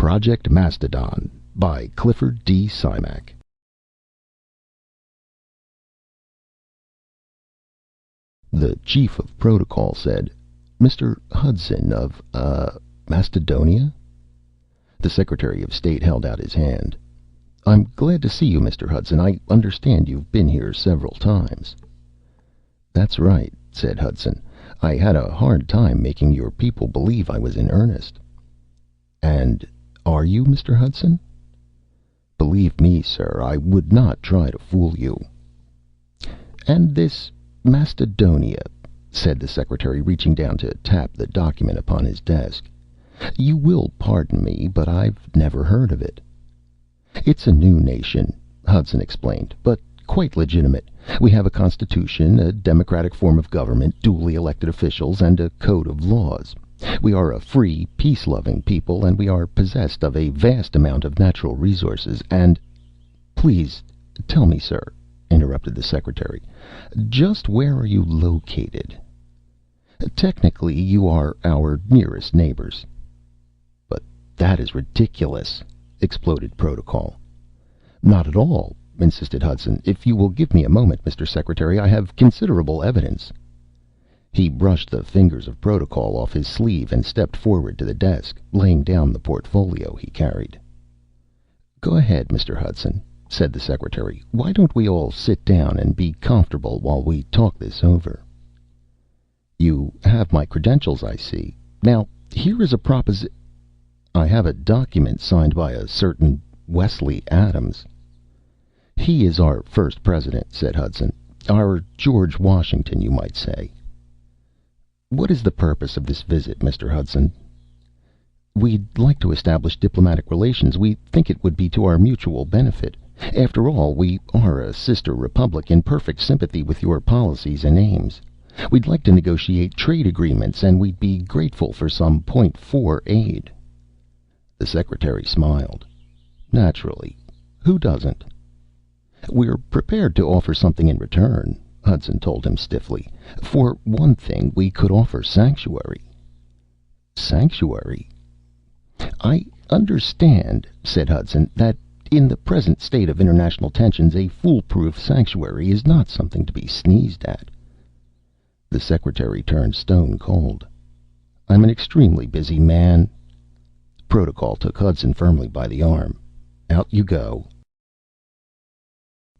Project Mastodon by Clifford D. Simak. The chief of protocol said, "Mr. Hudson of, Mastodonia?" The Secretary of State held out his hand. "I'm glad to see you, Mr. Hudson. I understand you've been here several times." "That's right," said Hudson. "I had a hard time making your people believe I was in earnest." "And are you, Mr. Hudson?" "Believe me, sir, I would not try to fool you." "And this Mastodonia," said the Secretary, reaching down to tap the document upon his desk. "You will pardon me, but I've never heard of it." "It's a new nation," Hudson explained, "but quite legitimate. We have a constitution, a democratic form of government, duly elected officials, and a code of laws. We are a free, peace-loving people, and we are possessed of a vast amount of natural resources, and—" "Please tell me, sir," interrupted the Secretary, "just where are you located?" "Technically, you are our nearest neighbors." "But that is ridiculous!" exploded Protocol. "Not at all," insisted Hudson. "If you will give me a moment, Mr. Secretary, I have considerable evidence." He brushed the fingers of Protocol off his sleeve and stepped forward to the desk, laying down the portfolio he carried. "Go ahead, Mr. Hudson," said the Secretary. "Why don't we all sit down and be comfortable while we talk this over?" "You have my credentials, I see. Now, here is a I have a document signed by a certain Wesley Adams." "He is our first president," said Hudson. "Our George Washington, you might say." "What is the purpose of this visit, Mr. Hudson?" "We'd like to establish diplomatic relations. We think it would be to our mutual benefit. After all, we are a sister republic in perfect sympathy with your policies and aims. We'd like to negotiate trade agreements, and we'd be grateful for some .4 aid." The Secretary smiled. "Naturally. Who doesn't?" "We're prepared to offer something in return," Hudson told him stiffly. "For one thing, we could offer sanctuary." "Sanctuary?" "I understand," said Hudson, "that in the present state of international tensions, a foolproof sanctuary is not something to be sneezed at." The Secretary turned stone cold. "I'm an extremely busy man." Protocol took Hudson firmly by the arm. "Out you go."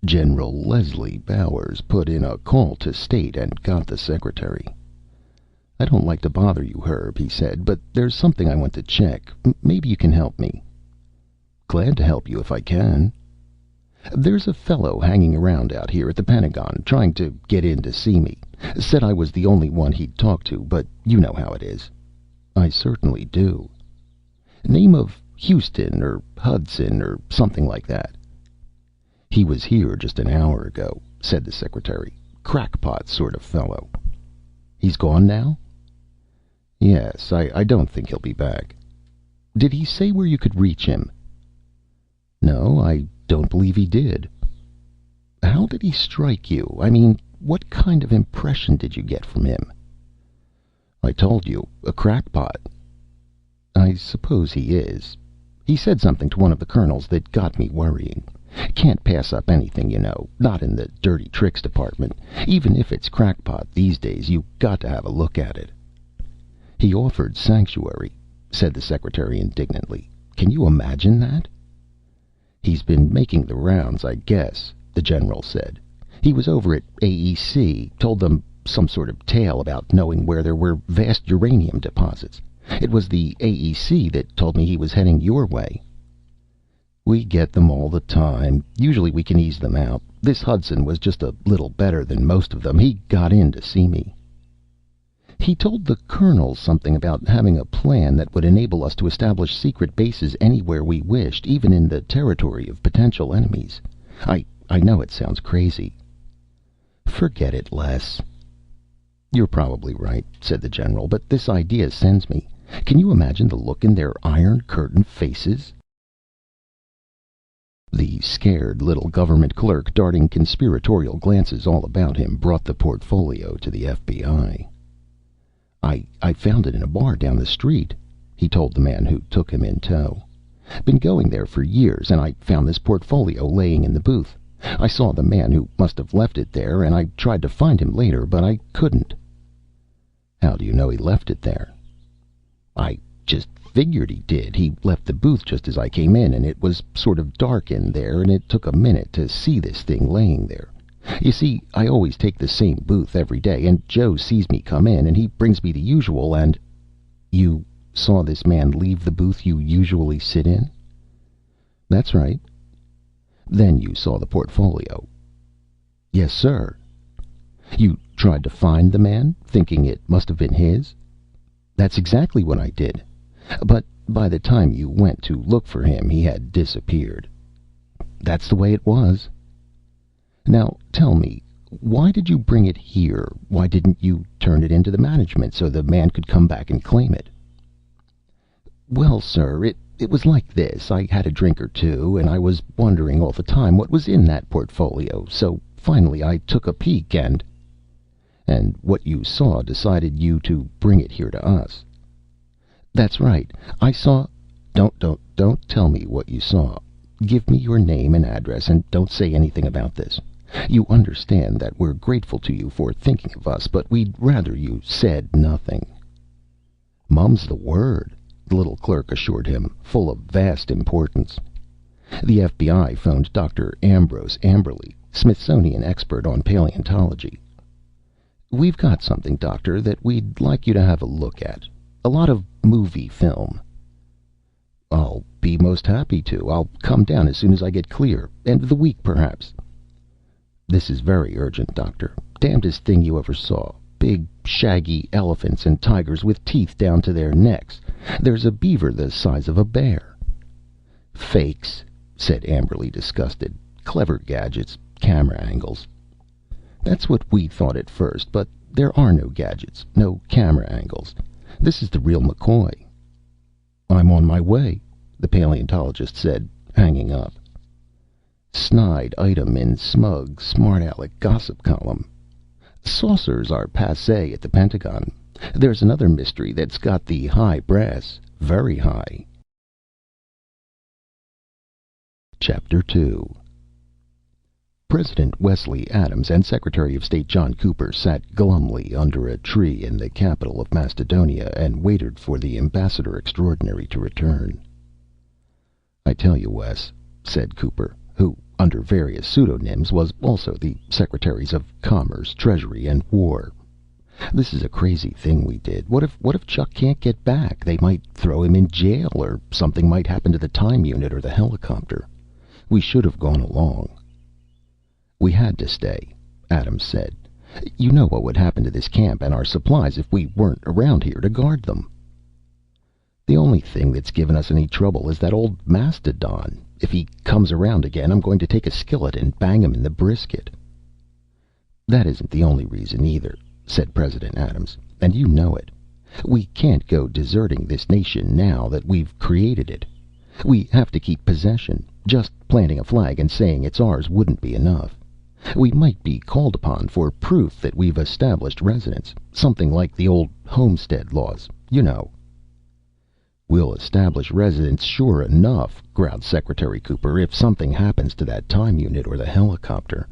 General Leslie Bowers put in a call to state and got the Secretary. "I don't like to bother you, Herb," he said, "but there's something I want to check. Maybe you can help me." "Glad to help you if I can." "There's a fellow hanging around out here at the Pentagon, trying to get in to see me. Said I was the only one he'd talk to, but you know how it is." "I certainly do." "Name of Houston or Hudson or something like that." "He was here just an hour ago," said the Secretary. "Crackpot sort of fellow." "He's gone now?" "Yes. I don't think he'll be back." "Did he say where you could reach him?" "No, I don't believe he did." "How did he strike you? I mean, what kind of impression did you get from him?" "I told you, a crackpot." "I suppose he is. He said something to one of the colonels that got me worrying. Can't pass up anything, you know, not in the dirty tricks department. Even if it's crackpot these days, you got to have a look at it." "He offered sanctuary," said the Secretary indignantly. "Can you imagine that?" "He's been making the rounds, I guess," the General said. "He was over at AEC, told them some sort of tale about knowing where there were vast uranium deposits. It was the AEC that told me he was heading your way." "We get them all the time. Usually we can ease them out. This Hudson was just a little better than most of them. He got in to see me." "He told the colonel something about having a plan that would enable us to establish secret bases anywhere we wished, even in the territory of potential enemies. I know it sounds crazy." "Forget it, Les." "You're probably right," said the General, "but this idea sends me. Can you imagine the look in their Iron Curtain faces?" The scared little government clerk, darting conspiratorial glances all about him, brought the portfolio to the FBI. I found it in a bar down the street," he told the man who took him in tow. Been going there for years, and I found this portfolio laying in the booth. I saw the man who must have left it there, and I tried to find him later, but I couldn't." "How do you know he left it there?" "I just figured he did. He left the booth just as I came in, and it was sort of dark in there, and it took a minute to see this thing laying there. You see, I always take the same booth every day, and Joe sees me come in, and he brings me the usual, and—" "You saw this man leave the booth you usually sit in?" "That's right." "Then you saw the portfolio?" "Yes, sir." "You tried to find the man, thinking it must have been his?" "That's exactly what I did. But by the time you went to look for him, he had disappeared." "That's the way it was." "Now tell me, why did you bring it here? Why didn't you turn it into the management so the man could come back and claim it?" "Well, sir, it was like this. I had a drink or two, and I was wondering all the time what was in that portfolio. So finally I took a peek, and—" "And what you saw decided you to bring it here to us?" "That's right. I saw—" Don't tell me what you saw. Give me your name and address, and don't say anything about this. You understand that we're grateful to you for thinking of us, but we'd rather you said nothing." "Mum's the word," the little clerk assured him, full of vast importance. The FBI phoned Dr. Ambrose Amberly, Smithsonian expert on paleontology. "We've got something, Doctor, that we'd like you to have a look at. A lot of movie film." "I'll be most happy to. I'll come down as soon as I get clear. End of the week, perhaps." "This is very urgent, Doctor. Damnedest thing you ever saw. Big, shaggy elephants and tigers with teeth down to their necks. There's a beaver the size of a bear." "Fakes," said Amberly, disgusted. "Clever gadgets. Camera angles." "That's what we thought at first, but there are no gadgets, no camera angles. This is the real McCoy." "I'm on my way," the paleontologist said, hanging up. Snide item in smug, smart aleck gossip column. "Saucers are passé at the Pentagon. There's another mystery that's got the high brass. Very high." Chapter 2. President Wesley Adams and Secretary of State John Cooper sat glumly under a tree in the capital of Mastodonia and waited for the ambassador extraordinary to return. "I tell you, Wes," said Cooper, who, under various pseudonyms, was also the Secretaries of Commerce, Treasury, and War, "this is a crazy thing we did. What if Chuck can't get back? They might throw him in jail, or something might happen to the time unit or the helicopter. We should have gone along." "We had to stay," Adams said. "You know what would happen to this camp and our supplies if we weren't around here to guard them." "The only thing that's given us any trouble is that old Mastodon. If he comes around again, I'm going to take a skillet and bang him in the brisket." "That isn't the only reason either," said President Adams, "and you know it. We can't go deserting this nation now that we've created it. We have to keep possession. Just planting a flag and saying it's ours wouldn't be enough. We might be called upon for proof that we've established residence. Something like the old homestead laws, you know." "We'll establish residence sure enough," growled Secretary Cooper, "if something happens to that time unit or the helicopter."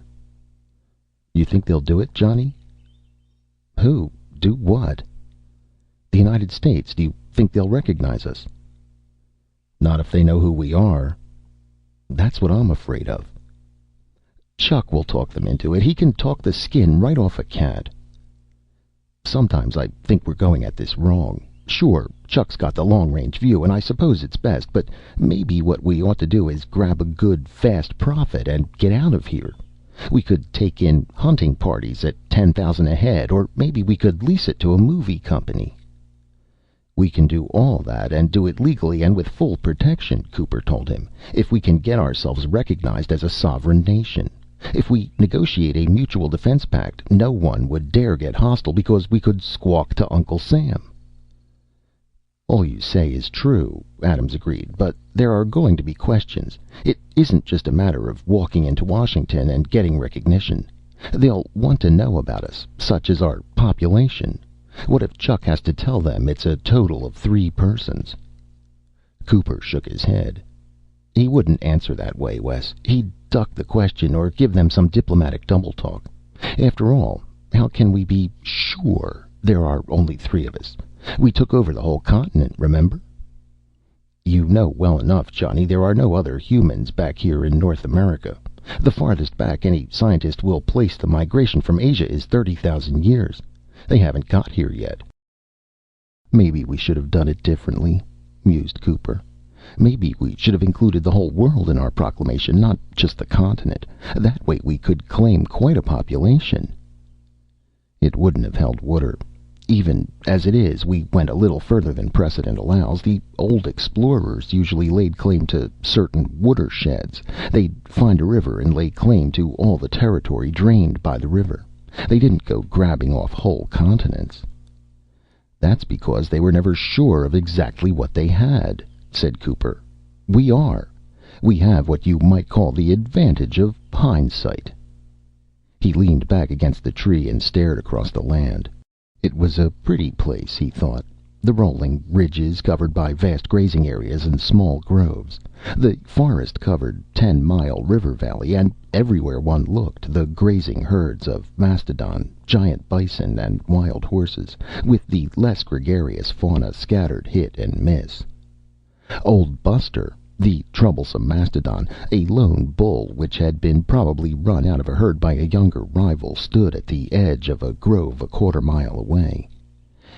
"You think they'll do it, Johnny?" "Who? Do what?" "The United States. Do you think they'll recognize us?" "Not if they know who we are." "That's what I'm afraid of." "Chuck will talk them into it. He can talk the skin right off a cat." "Sometimes I think we're going at this wrong. Sure, Chuck's got the long-range view, and I suppose it's best, but maybe what we ought to do is grab a good, fast profit and get out of here. We could take in hunting parties at 10,000 a head, or maybe we could lease it to a movie company." "We can do all that and do it legally and with full protection," Cooper told him, "if we can get ourselves recognized as a sovereign nation. If we negotiate a mutual defense pact, no one would dare get hostile because we could squawk to Uncle Sam." "All you say is true," Adams agreed, "but there are going to be questions. It isn't just a matter of walking into Washington and getting recognition. They'll want to know about us, such as our population. What if Chuck has to tell them it's a total of 3 persons?" Cooper shook his head. He wouldn't answer that way, Wes. He'd duck the question or give them some diplomatic double talk. After all, how can we be sure there are only three of us? We took over the whole continent, remember? You know well enough, Johnny, there are no other humans back here in North America. The farthest back any scientist will place the migration from Asia is 30,000 years. They haven't got here yet. Maybe we should have done it differently, mused Cooper. Maybe we should have included the whole world in our proclamation, not just the continent. That way we could claim quite a population. It wouldn't have held water. Even as it is, we went a little further than precedent allows. The old explorers usually laid claim to certain watersheds. They'd find a river and lay claim to all the territory drained by the river. They didn't go grabbing off whole continents. That's because they were never sure of exactly what they had, said Cooper. We are. We have what you might call the advantage of hindsight. He leaned back against the tree and stared across the land. It was a pretty place, he thought. The rolling ridges covered by vast grazing areas and small groves. The forest-covered 10-mile river valley, and everywhere one looked, the grazing herds of mastodon, giant bison, and wild horses, with the less gregarious fauna scattered hit and miss. Old Buster, the troublesome mastodon, a lone bull which had been probably run out of a herd by a younger rival, stood at the edge of a grove a quarter-mile away.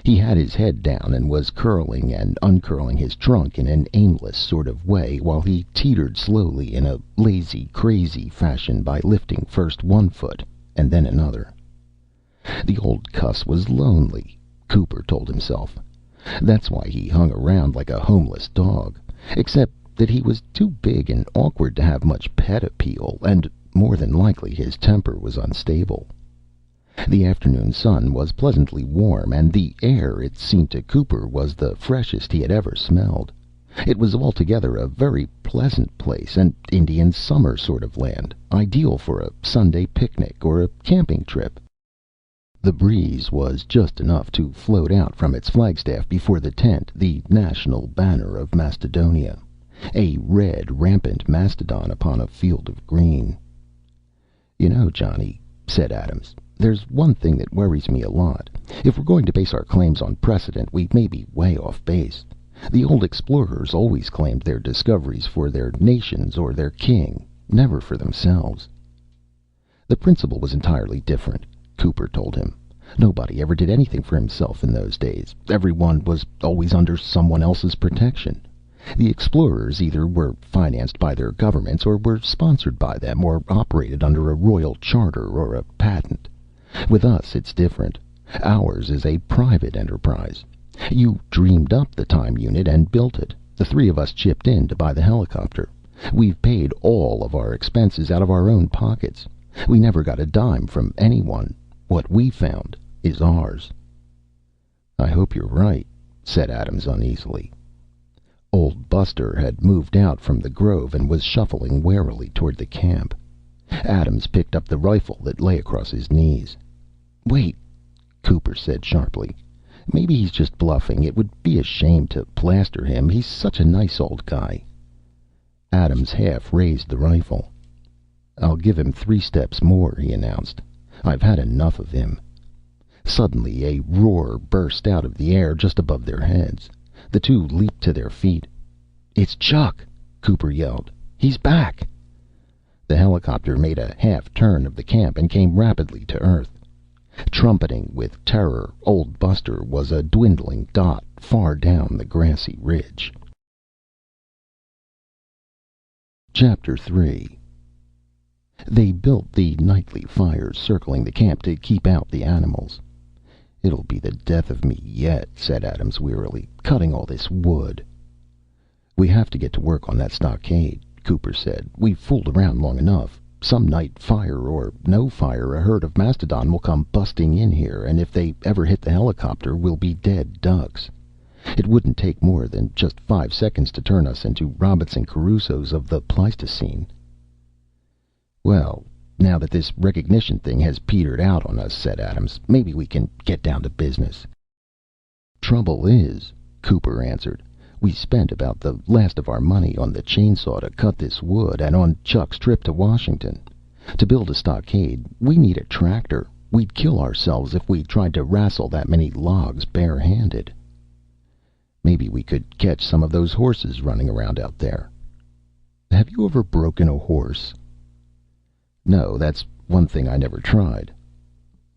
He had his head down and was curling and uncurling his trunk in an aimless sort of way while he teetered slowly in a lazy, crazy fashion by lifting first one foot and then another. The old cuss was lonely, Cooper told himself. That's why he hung around like a homeless dog. Except that he was too big and awkward to have much pet appeal, and more than likely his temper was unstable. The afternoon sun was pleasantly warm, and the air, it seemed to Cooper, was the freshest he had ever smelled. It was altogether a very pleasant place, an Indian summer sort of land, ideal for a Sunday picnic or a camping trip. The breeze was just enough to float out from its flagstaff before the tent the national banner of Mastodonia, a red, rampant mastodon upon a field of green. You know, Johnny, said Adams, there's one thing that worries me a lot. If we're going to base our claims on precedent, we may be way off base. The old explorers always claimed their discoveries for their nations or their king, never for themselves. The principle was entirely different, Cooper told him. Nobody ever did anything for himself in those days. Everyone was always under someone else's protection. The explorers either were financed by their governments, or were sponsored by them, or operated under a royal charter or a patent. With us, it's different. Ours is a private enterprise. You dreamed up the time unit and built it. The three of us chipped in to buy the helicopter. We've paid all of our expenses out of our own pockets. We never got a dime from anyone. What we found is ours. I hope you're right, said Adams uneasily. Old Buster had moved out from the grove and was shuffling warily toward the camp. Adams picked up the rifle that lay across his knees. Wait, Cooper said sharply. Maybe he's just bluffing. It would be a shame to plaster him. He's such a nice old guy. Adams half raised the rifle. I'll give him 3 steps more, he announced. I've had enough of him. Suddenly a roar burst out of the air just above their heads. The two leaped to their feet. It's Chuck, Cooper yelled. He's back. The helicopter made a half turn of the camp and came rapidly to Earth. Trumpeting with terror, old Buster was a dwindling dot far down the grassy ridge. Chapter 3. They built the nightly fires circling the camp to keep out the animals. It'll be the death of me yet, said Adams wearily, cutting all this wood. We have to get to work on that stockade, Cooper said. We've fooled around long enough. Some night, fire or no fire, a herd of mastodon will come busting in here, and if they ever hit the helicopter, we'll be dead ducks. It wouldn't take more than just 5 seconds to turn us into Robinson Crusoes of the Pleistocene. Well, now that this recognition thing has petered out on us, said Adams, maybe we can get down to business. Trouble is, Cooper answered, We spent about the last of our money on the chainsaw to cut this wood, and on Chuck's trip to Washington. To build a stockade, we need a tractor. We'd kill ourselves if we tried to wrestle that many logs barehanded. Maybe we could catch some of those horses running around out there. Have you ever broken a horse? No, that's one thing I never tried.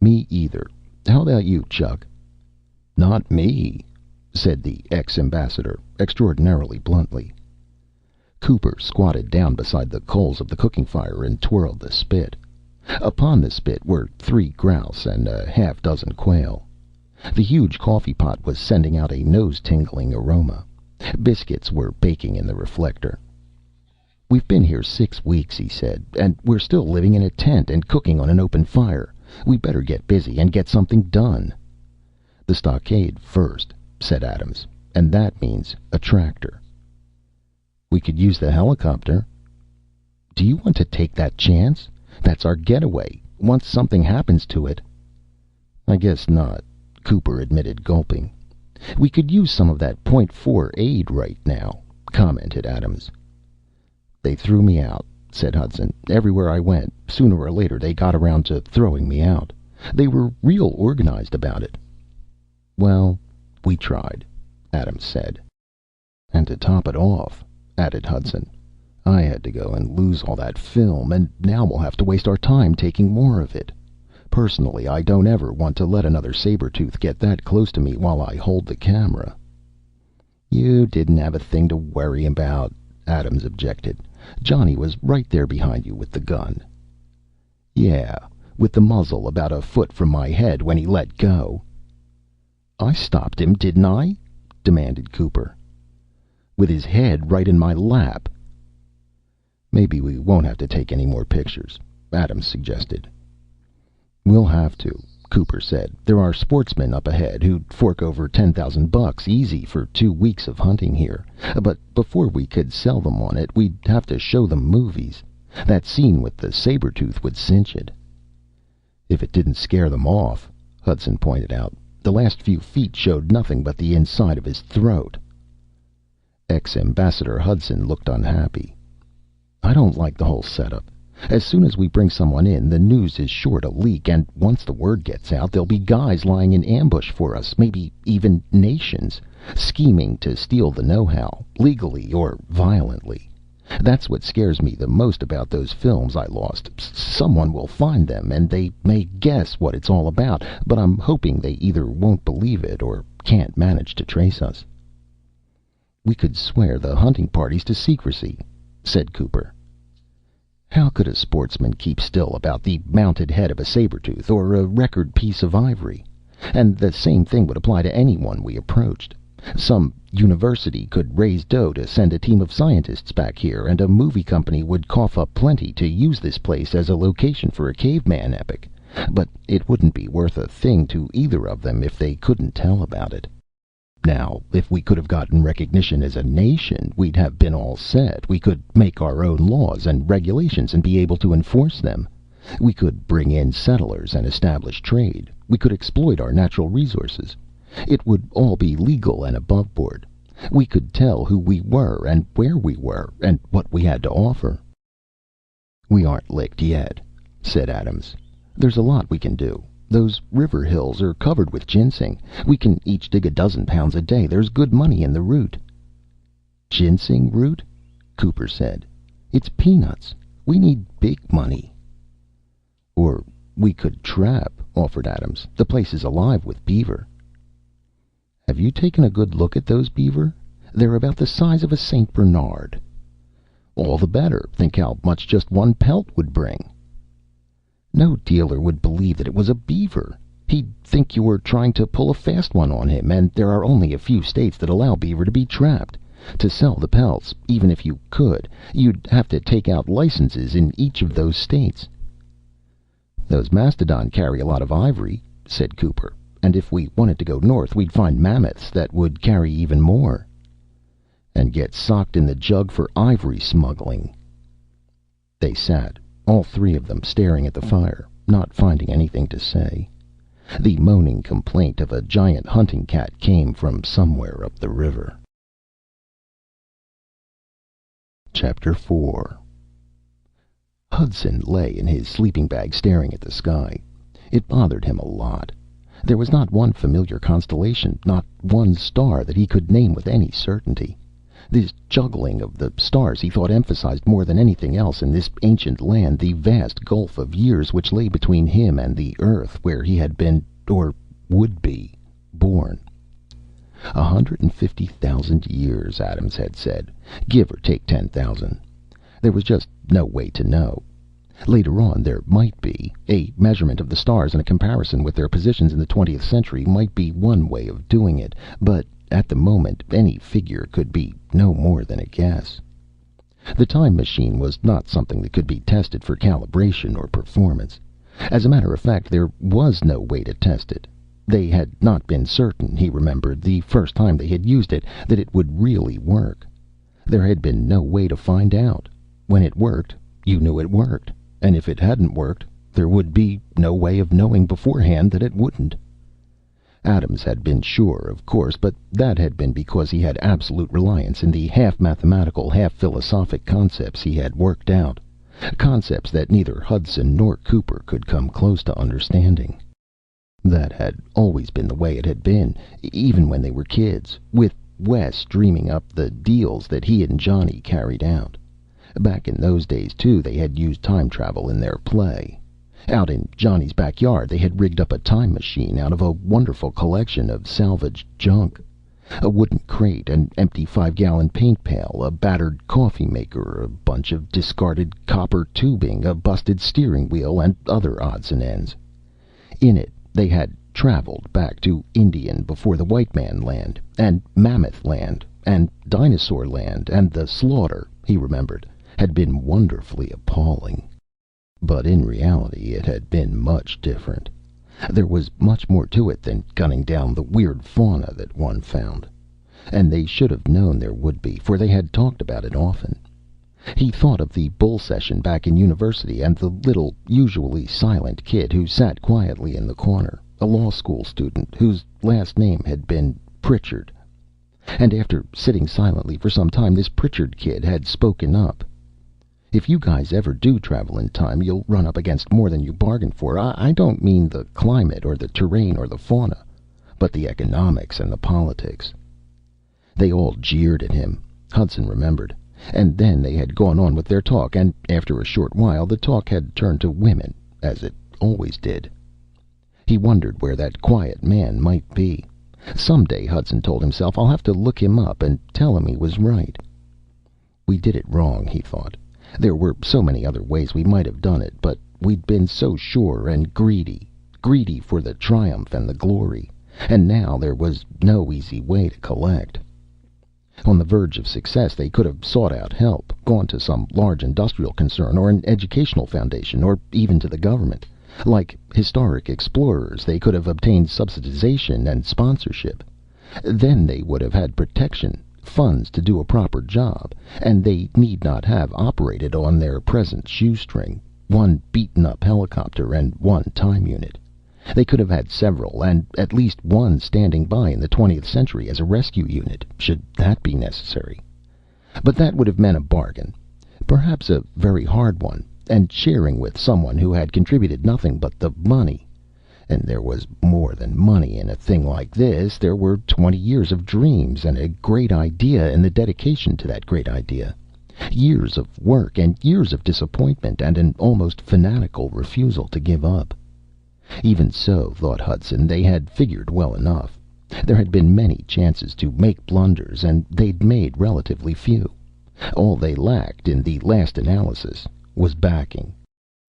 Me either. How about you, Chuck? Not me, said the ex-ambassador, extraordinarily bluntly. Cooper squatted down beside the coals of the cooking fire and twirled the spit. Upon the spit were 3 grouse and a half-dozen quail. The huge coffee pot was sending out a nose-tingling aroma. Biscuits were baking in the reflector. We've been here 6 weeks, he said, and we're still living in a tent and cooking on an open fire. We better get busy and get something done. The stockade first, said Adams, and that means a tractor. We could use the helicopter. Do you want to take that chance? That's our getaway. Once something happens to it. I guess not, Cooper admitted, gulping. We could use some of that .4 aid right now, commented Adams. They threw me out, said Hudson. Everywhere I went, sooner or later they got around to throwing me out. They were real organized about it. Well, we tried, Adams said. And to top it off, added Hudson, I had to go and lose all that film, and now we'll have to waste our time taking more of it. Personally, I don't ever want to let another saber-tooth get that close to me while I hold the camera. You didn't have a thing to worry about, Adams objected. Johnny was right there behind you with the gun. Yeah, with the muzzle about a foot from my head when he let go. I stopped him, didn't I? Demanded Cooper. With his head right in my lap. Maybe we won't have to take any more pictures, Adams suggested. We'll have to, Cooper said. There are sportsmen up ahead who'd fork over $10,000 easy for 2 weeks of hunting here. But before we could sell them on it, we'd have to show them movies. That scene with the saber-tooth would cinch it. If it didn't scare them off, Hudson pointed out. The last few feet showed nothing but the inside of his throat. Ex-Ambassador Hudson looked unhappy. I don't like the whole setup. As soon as we bring someone in, the news is sure to leak, and once the word gets out, there'll be guys lying in ambush for us, maybe even nations, scheming to steal the know-how, legally or violently. That's what scares me the most about those films I lost. Someone will find them, and they may guess what it's all about, but I'm hoping they either won't believe it or can't manage to trace us. We could swear the hunting parties to secrecy, said Cooper. How could a sportsman keep still about the mounted head of a saber-tooth or a record piece of ivory? And the same thing would apply to anyone we approached. Some university could raise dough to send a team of scientists back here, and a movie company would cough up plenty to use this place as a location for a caveman epic. But it wouldn't be worth a thing to either of them if they couldn't tell about it. Now, if we could have gotten recognition as a nation, we'd have been all set. We could make our own laws and regulations and be able to enforce them. We could bring in settlers and establish trade. We could exploit our natural resources. It would all be legal and above board. We could tell who we were and where we were and what we had to offer. We aren't licked yet, said Adams. There's a lot we can do. Those river hills are covered with ginseng. We can each dig 12 pounds a day. There's good money in the root. Ginseng root? Cooper said. It's peanuts. We need big money. Or we could trap, offered Adams. The place is alive with beaver. Have you taken a good look at those beaver? They're about the size of a St. Bernard. All the better. Think how much just one pelt would bring. No dealer would believe that it was a beaver. He'd think you were trying to pull a fast one on him, and there are only a few states that allow beaver to be trapped. To sell the pelts, even if you could, you'd have to take out licenses in each of those states. Those Mastodon carry a lot of ivory, said Cooper, and if we wanted to go north, we'd find mammoths that would carry even more. And get socked in the jug for ivory smuggling. They sat, all 3 of them, staring at the fire, not finding anything to say. The moaning complaint of a giant hunting cat came from somewhere up the river. Chapter 4. Hudson lay in his sleeping bag staring at the sky. It bothered him a lot. There was not one familiar constellation, not one star that he could name with any certainty. This juggling of the stars, he thought, emphasized more than anything else in this ancient land the vast gulf of years which lay between him and the Earth where he had been, or would be, born. 150,000 years, Adams had said, give or take 10,000. There was just no way to know. Later on, there might be. A measurement of the stars and a comparison with their positions in the 20th century might be one way of doing it, but at the moment, any figure could be no more than a guess. The time machine was not something that could be tested for calibration or performance. As a matter of fact, there was no way to test it. They had not been certain, he remembered, the first time they had used it, that it would really work. There had been no way to find out. When it worked, you knew it worked. And if it hadn't worked, there would be no way of knowing beforehand that it wouldn't. Adams had been sure, of course, but that had been because he had absolute reliance in the half-mathematical, half-philosophic concepts he had worked out. Concepts that neither Hudson nor Cooper could come close to understanding. That had always been the way it had been, even when they were kids, with Wes dreaming up the deals that he and Johnny carried out. Back in those days, too, they had used time travel in their play. Out in Johnny's backyard, they had rigged up a time machine out of a wonderful collection of salvaged junk. A wooden crate, an empty 5-gallon paint pail, a battered coffee maker, a bunch of discarded copper tubing, a busted steering wheel, and other odds and ends. In it, they had traveled back to Indian before the white man land, and Mammoth land, and Dinosaur land, and the slaughter, he remembered, had been wonderfully appalling. But in reality it had been much different. There was much more to it than gunning down the weird fauna that one found. And they should have known there would be, for they had talked about it often. He thought of the bull session back in university, and the little, usually silent kid who sat quietly in the corner, a law school student whose last name had been Pritchard. And after sitting silently for some time, this Pritchard kid had spoken up. "If you guys ever do travel in time, you'll run up against more than you bargained for. I don't mean the climate or the terrain or the fauna, but the economics and the politics." They all jeered at him, Hudson remembered. And then they had gone on with their talk, and after a short while the talk had turned to women, as it always did. He wondered where that quiet man might be. Someday, Hudson told himself, I'll have to look him up and tell him he was right. We did it wrong, he thought. There were so many other ways we might have done it, but we'd been so sure and greedy for the triumph and the glory, and now there was no easy way to collect. On the verge of success, they could have sought out help, gone to some large industrial concern or an educational foundation, or even to the government. Like historic explorers, they could have obtained subsidization and sponsorship. Then they would have had protection, funds to do a proper job, and they need not have operated on their present shoestring, one beaten-up helicopter and one time unit. They could have had several, and at least one standing by in the 20th century as a rescue unit, should that be necessary. But that would have meant a bargain, perhaps a very hard one, and sharing with someone who had contributed nothing but the money. And there was more than money in a thing like this. There were 20 years of dreams and a great idea and the dedication to that great idea. Years of work and years of disappointment and an almost fanatical refusal to give up. Even so, thought Hudson, they had figured well enough. There had been many chances to make blunders, and they'd made relatively few. All they lacked, in the last analysis, was backing.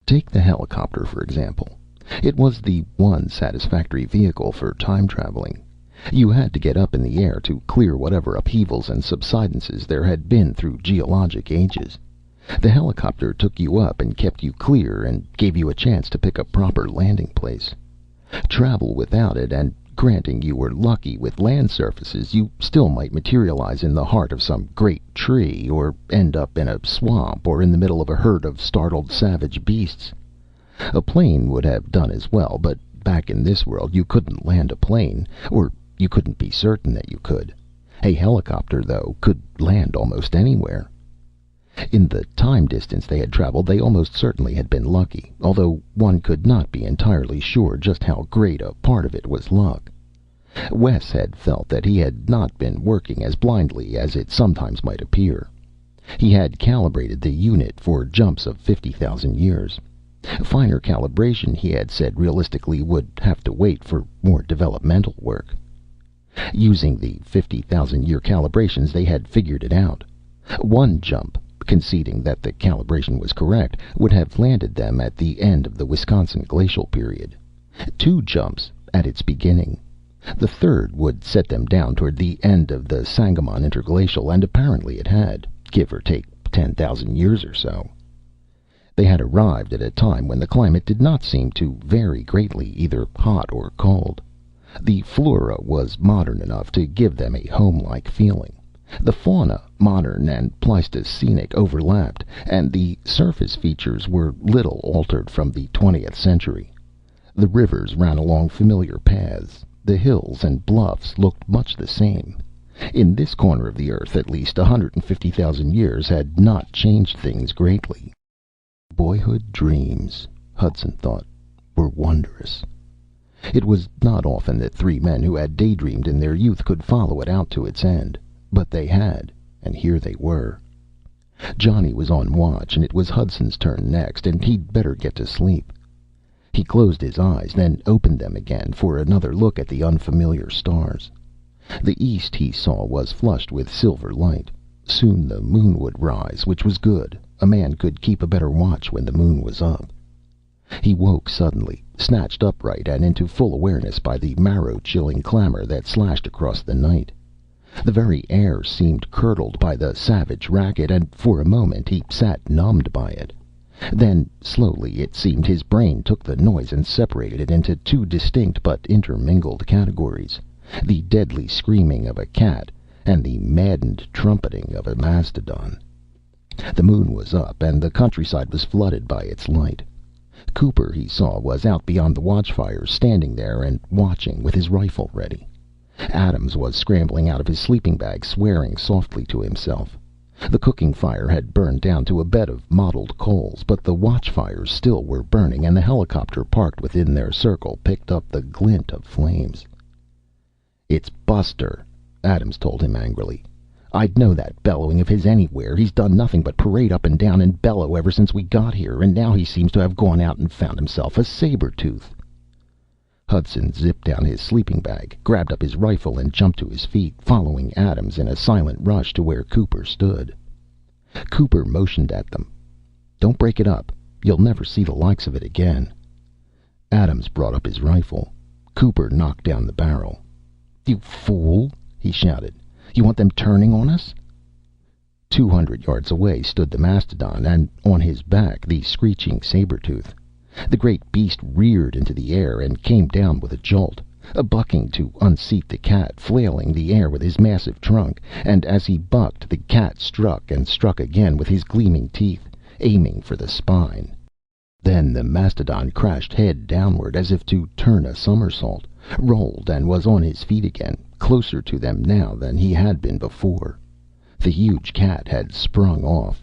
Take the helicopter, for example. It was the one satisfactory vehicle for time traveling. You had to get up in the air to clear whatever upheavals and subsidences there had been through geologic ages. The helicopter took you up and kept you clear and gave you a chance to pick a proper landing place. Travel without it, and granting you were lucky with land surfaces, you still might materialize in the heart of some great tree, or end up in a swamp, or in the middle of a herd of startled savage beasts. A plane would have done as well, but back in this world you couldn't land a plane, or you couldn't be certain that you could. A helicopter, though, could land almost anywhere. In the time distance they had traveled, they almost certainly had been lucky, although one could not be entirely sure just how great a part of it was luck. Wes had felt that he had not been working as blindly as it sometimes might appear. He had calibrated the unit for jumps of 50,000 years. Finer calibration, he had said realistically, would have to wait for more developmental work. Using the 50,000-year calibrations, they had figured it out. One jump, conceding that the calibration was correct, would have landed them at the end of the Wisconsin glacial period. Two jumps at its beginning. The third would set them down toward the end of the Sangamon interglacial, and apparently it had, give or take 10,000 years or so. They had arrived at a time when the climate did not seem to vary greatly, either hot or cold. The flora was modern enough to give them a home-like feeling. The fauna, modern and Pleistocenic, overlapped, and the surface features were little altered from the 20th century. The rivers ran along familiar paths. The hills and bluffs looked much the same. In this corner of the earth, at least 150,000 years had not changed things greatly. Boyhood dreams, Hudson thought, were wondrous. It was not often that three men who had daydreamed in their youth could follow it out to its end. But they had, and here they were. Johnny was on watch, and it was Hudson's turn next, and he'd better get to sleep. He closed his eyes, then opened them again for another look at the unfamiliar stars. The east, he saw, was flushed with silver light. Soon the moon would rise, which was good. A man could keep a better watch when the moon was up. He woke suddenly, snatched upright and into full awareness by the marrow-chilling clamor that slashed across the night. The very air seemed curdled by the savage racket, and for a moment he sat numbed by it. Then, slowly, it seemed, his brain took the noise and separated it into two distinct but intermingled categories: the deadly screaming of a cat and the maddened trumpeting of a mastodon. The moon was up, and the countryside was flooded by its light. Cooper, he saw, was out beyond the watchfires, standing there and watching, with his rifle ready. Adams was scrambling out of his sleeping bag, swearing softly to himself. The cooking fire had burned down to a bed of mottled coals, but the watchfires still were burning, and the helicopter parked within their circle picked up the glint of flames. "It's Buster," Adams told him angrily. "I'd know that bellowing of his anywhere. He's done nothing but parade up and down and bellow ever since we got here, and now he seems to have gone out and found himself a saber-tooth." Hudson zipped down his sleeping bag, grabbed up his rifle, and jumped to his feet, following Adams in a silent rush to where Cooper stood. Cooper motioned at them. "Don't break it up. You'll never see the likes of it again." Adams brought up his rifle. Cooper knocked down the barrel. "You fool!" he shouted. "You want them turning on us?" 200 yards away stood the mastodon, and on his back the screeching saber-tooth. The great beast reared into the air and came down with a jolt, bucking to unseat the cat, flailing the air with his massive trunk, and as he bucked, the cat struck and struck again with his gleaming teeth, aiming for the spine. Then the mastodon crashed head downward as if to turn a somersault, rolled, and was on his feet again, closer to them now than he had been before. The huge cat had sprung off.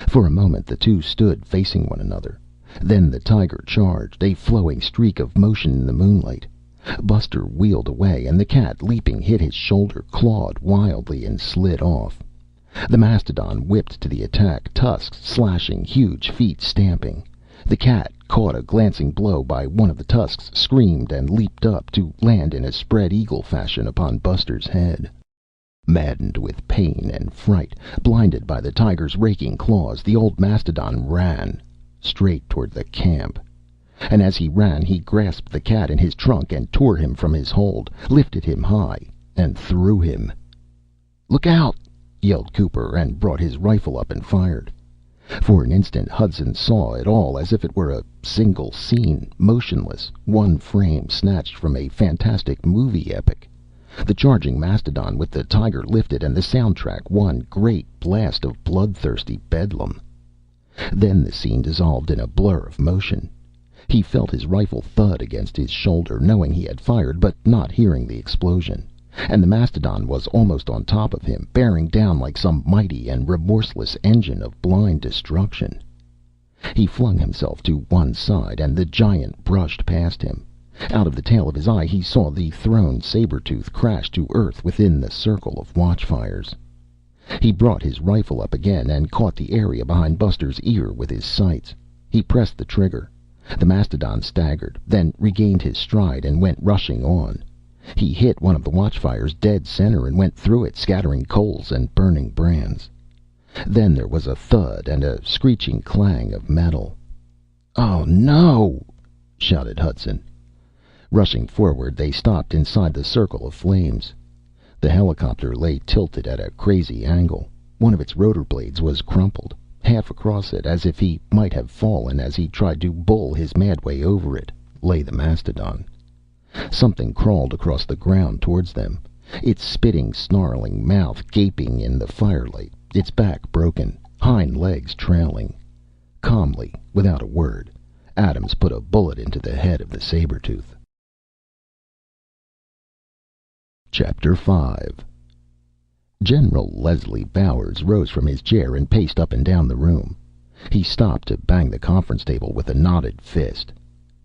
For a moment the two stood facing one another. Then the tiger charged, a flowing streak of motion in the moonlight. Buster wheeled away, and the cat, leaping, hit his shoulder, clawed wildly, and slid off. The mastodon whipped to the attack, tusks slashing, huge feet stamping. The cat, caught a glancing blow by one of the tusks, screamed and leaped up to land in a spread eagle fashion upon Buster's head. Maddened with pain and fright, blinded by the tiger's raking claws, the old mastodon ran straight toward the camp. And as he ran, he grasped the cat in his trunk and tore him from his hold, lifted him high, and threw him. "Look out!" yelled Cooper, and brought his rifle up and fired. For an instant Hudson saw it all as if it were a single scene, motionless, one frame snatched from a fantastic movie epic. The charging mastodon with the tiger lifted, and the soundtrack one great blast of bloodthirsty bedlam. Then the scene dissolved in a blur of motion. He felt his rifle thud against his shoulder, knowing he had fired, but not hearing the explosion. and the Mastodon was almost on top of him, bearing down like some mighty and remorseless engine of blind destruction. He flung himself to one side, and the giant brushed past him. Out of the tail of his eye, he saw the thrown saber-tooth crash to earth within the circle of watchfires. He brought his rifle up again and caught the area behind Buster's ear with his sights. He pressed the trigger. The Mastodon staggered, then regained his stride and went rushing on. He hit one of the watchfires dead center and went through it, scattering coals and burning brands. Then there was a thud and a screeching clang of metal. "Oh, no!" shouted Hudson. Rushing forward, they stopped inside the circle of flames. The helicopter lay tilted at a crazy angle. One of its rotor blades was crumpled. Half across it, as if he might have fallen as he tried to bull his mad way over it, lay the Mastodon. Something crawled across the ground towards them, its spitting, snarling mouth gaping in the firelight, its back broken, hind legs trailing. Calmly, without a word, Adams put a bullet into the head of the saber-tooth. Chapter 5. General Leslie Bowers rose from his chair and paced up and down the room. He stopped to bang the conference table with a knotted fist.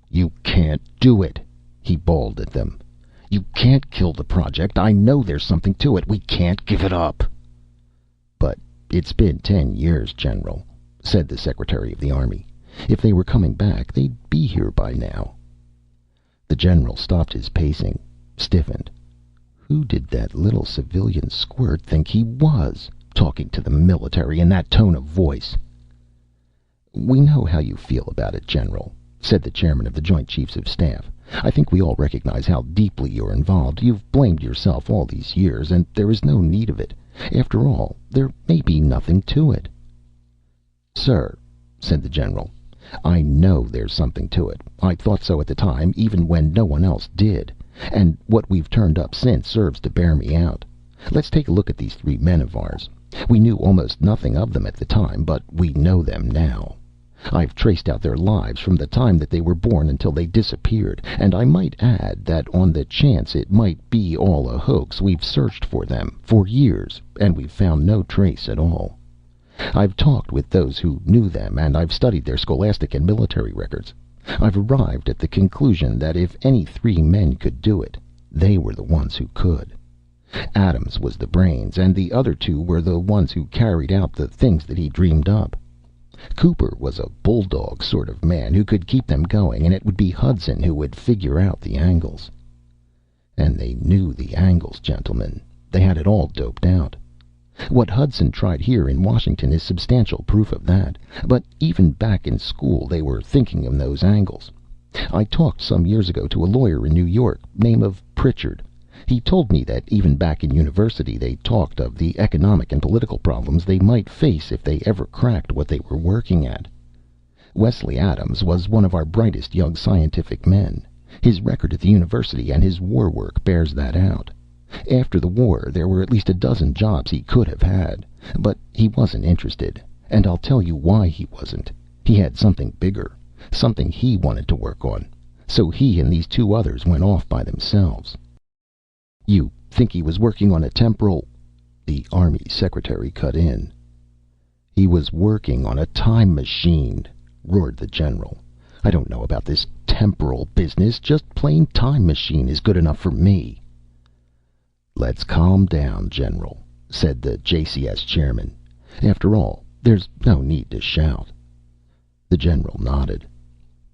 "You can't do it!" he bawled at them. "You can't kill the project. I know there's something to it. We can't give it up." "But it's been 10 years, General," said the Secretary of the Army. "If they were coming back, they'd be here by now." The general stopped his pacing, stiffened. Who did that little civilian squirt think he was, talking to the military in that tone of voice? "We know how you feel about it, General," said the chairman of the Joint Chiefs of Staff. "I think we all recognize how deeply you're involved. You've blamed yourself all these years, and there is no need of it. After all, there may be nothing to it." "Sir," said the general, "I know there's something to it. I thought so at the time, even when no one else did. And what we've turned up since serves to bear me out. Let's take a look at these 3 men of ours. We knew almost nothing of them at the time, but we know them now. I've traced out their lives from the time that they were born until they disappeared, and I might add that on the chance it might be all a hoax, we've searched for them for years, and we've found no trace at all. I've talked with those who knew them, and I've studied their scholastic and military records. I've arrived at the conclusion that if any 3 men could do it, they were the ones who could. Adams was the brains, and the other 2 were the ones who carried out the things that he dreamed up. Cooper was a bulldog sort of man who could keep them going, and it would be Hudson who would figure out the angles. And they knew the angles, gentlemen. They had it all doped out. What Hudson tried here in Washington is substantial proof of that. But even back in school they were thinking of those angles. I talked some years ago to a lawyer in New York, name of Pritchard. He told me that even back in university they talked of the economic and political problems they might face if they ever cracked what they were working at. Wesley Adams was one of our brightest young scientific men. His record at the university and his war work bears that out. After the war, there were at least a dozen jobs he could have had. But he wasn't interested. And I'll tell you why he wasn't. He had something bigger. Something he wanted to work on. So he and these 2 others went off by themselves. "You think he was working on a temporal—" The Army Secretary cut in. "He was working on a time machine," roared the general. "I don't know about this temporal business. Just plain time machine is good enough for me." "Let's calm down, General," said the JCS chairman. "After all, there's no need to shout." The general nodded.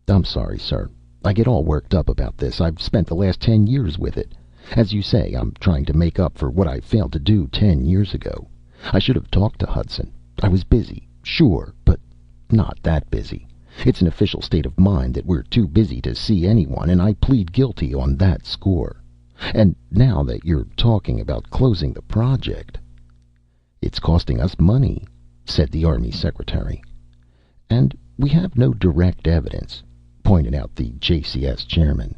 "I'm sorry, sir. I get all worked up about this. I've spent the last 10 years with it. As you say, I'm trying to make up for what I failed to do 10 years ago. I should have talked to Hudson. I was busy, sure, but not that busy. It's an official state of mind that we're too busy to see anyone, and I plead guilty on that score. And now that you're talking about closing the project—" "It's costing us money," said the Army Secretary. "And we have no direct evidence," pointed out the JCS chairman.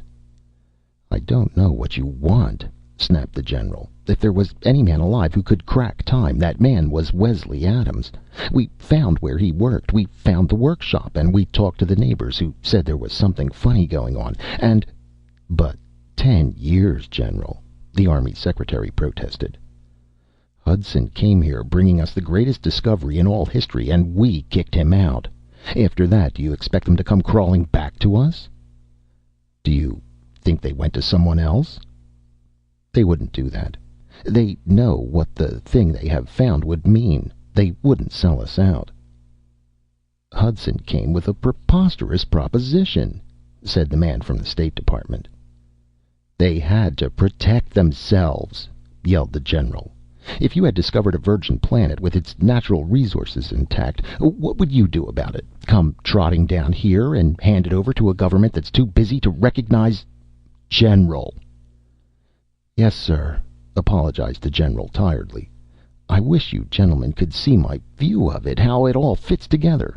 "I don't know what you want," snapped the general. "If there was any man alive who could crack time, that man was Wesley Adams. We found where he worked. We found the workshop, and we talked to the neighbors who said there was something funny going on. And—" "But 10 years, General. the Army Secretary protested. "Hudson came here bringing us the greatest discovery in all history, and we kicked him out. After that, do you expect them to come crawling back to us?" "Do you think they went to someone else?" "They wouldn't do that. They know what the thing they have found would mean. They wouldn't sell us out." "Hudson came with a preposterous proposition," said the man from the State Department. "They had to protect themselves," yelled the general. "If you had discovered a virgin planet with its natural resources intact, what would you do about it? Come trotting down here and hand it over to a government that's too busy to recognize—" "General!" "Yes, sir," apologized the general tiredly. "I wish you gentlemen could see my view of it, how it all fits together.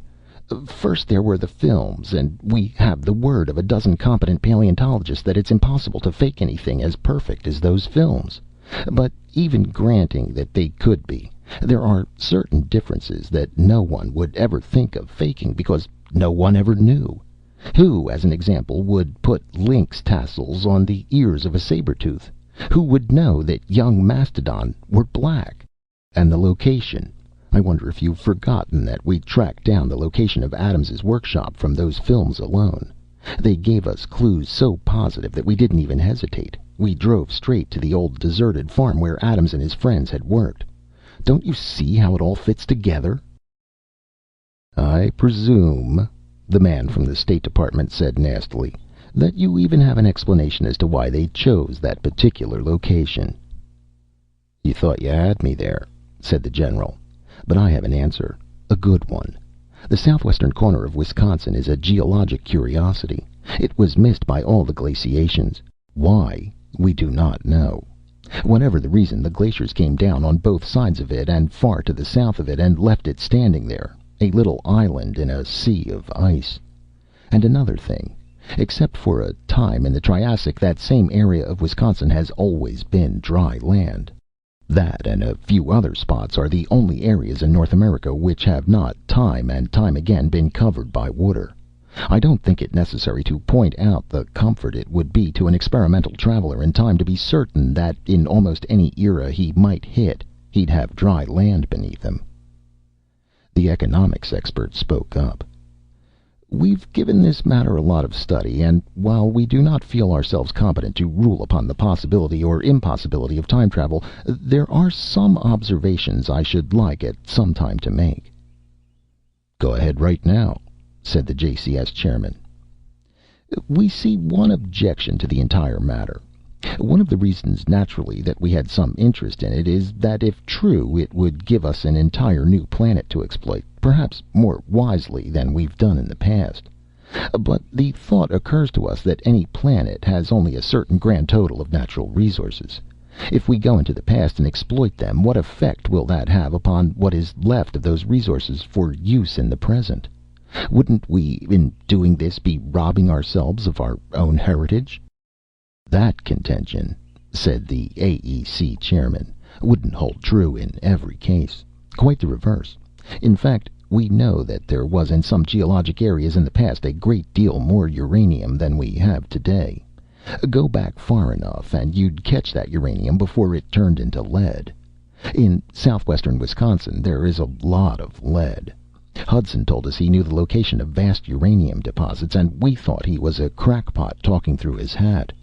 First there were the films, and we have the word of a dozen competent paleontologists that it's impossible to fake anything as perfect as those films. But even granting that they could be, there are certain differences that no one would ever think of faking because no one ever knew. Who, as an example, would put lynx tassels on the ears of a saber-tooth? Who would know that young Mastodon were black? And the location. I wonder if you've forgotten that we tracked down the location of Adams's workshop from those films alone. They gave us clues so positive that we didn't even hesitate. We drove straight to the old deserted farm where Adams and his friends had worked. Don't you see how it all fits together?" "I presume," the man from the State Department said nastily, "that you even have an explanation as to why they chose that particular location." "You thought you had me there," said the general. "But I have an answer. A good one. The southwestern corner of Wisconsin is a geologic curiosity. It was missed by all the glaciations. Why, we do not know. Whatever the reason, the glaciers came down on both sides of it and far to the south of it and left it standing there, a little island in a sea of ice. And another thing. Except for a time in the Triassic, that same area of Wisconsin has always been dry land. That and a few other spots are the only areas in North America which have not, time and time again, been covered by water. I don't think it necessary to point out the comfort it would be to an experimental traveler in time to be certain that in almost any era he might hit, he'd have dry land beneath him." The economics expert spoke up. "We've given this matter a lot of study, and while we do not feel ourselves competent to rule upon the possibility or impossibility of time travel, there are some observations I should like at some time to make." "Go ahead right now," said the JCS chairman. "We see one objection to the entire matter. One of the reasons, naturally, that we had some interest in it is that, if true, it would give us an entire new planet to exploit, perhaps more wisely than we've done in the past. But the thought occurs to us that any planet has only a certain grand total of natural resources. If we go into the past and exploit them, what effect will that have upon what is left of those resources for use in the present? Wouldn't we, in doing this, be robbing ourselves of our own heritage?" "That contention," said the AEC chairman, "wouldn't hold true in every case. Quite the reverse. In fact, we know that there was in some geologic areas in the past a great deal more uranium than we have today. Go back far enough and you'd catch that uranium before it turned into lead. In southwestern Wisconsin there is a lot of lead. Hudson told us he knew the location of vast uranium deposits, and we thought he was a crackpot talking through his hat.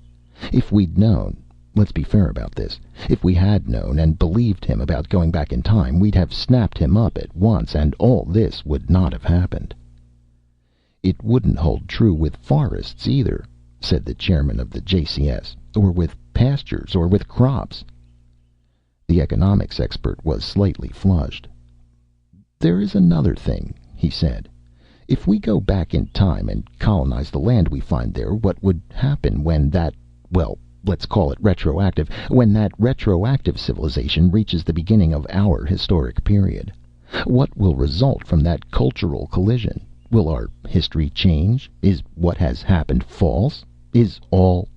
If we'd known, let's be fair about this, if we had known and believed him about going back in time, we'd have snapped him up at once, and all this would not have happened." "It wouldn't hold true with forests either," said the chairman of the JCS, "or with pastures, or with crops." The economics expert was slightly flushed. "There is another thing," he said. "If we go back in time and colonize the land we find there, what would happen when that, well, let's call it retroactive, when that retroactive civilization reaches the beginning of our historic period? What will result from that cultural collision? Will our history change? Is what has happened false? Is all—"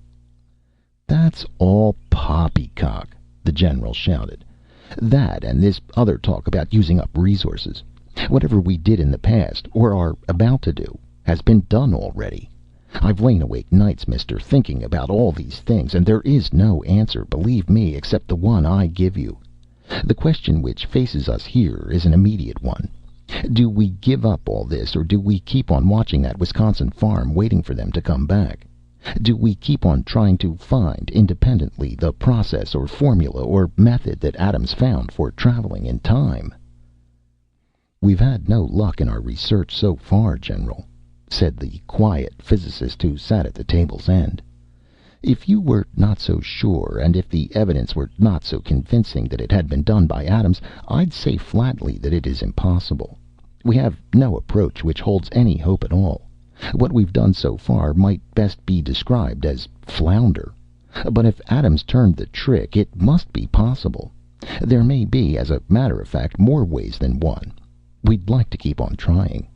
"That's all poppycock," the general shouted. "That and this other talk about using up resources. Whatever we did in the past, or are about to do, has been done already. I've lain awake nights, mister, thinking about all these things, and there is no answer, believe me, except the one I give you. The question which faces us here is an immediate one. Do we give up all this, or do we keep on watching that Wisconsin farm, waiting for them to come back? Do we keep on trying to find, independently, the process or formula or method that Adams found for traveling in time? We've had no luck in our research so far, General, said the quiet physicist who sat at the table's end. If you were not so sure, and if the evidence were not so convincing that it had been done by Adams, I'd say flatly that it is impossible. We have no approach which holds any hope at all. What we've done so far might best be described as flounder. But if Adams turned the trick, it must be possible. There may be, as a matter of fact, more ways than one. We'd like to keep on trying.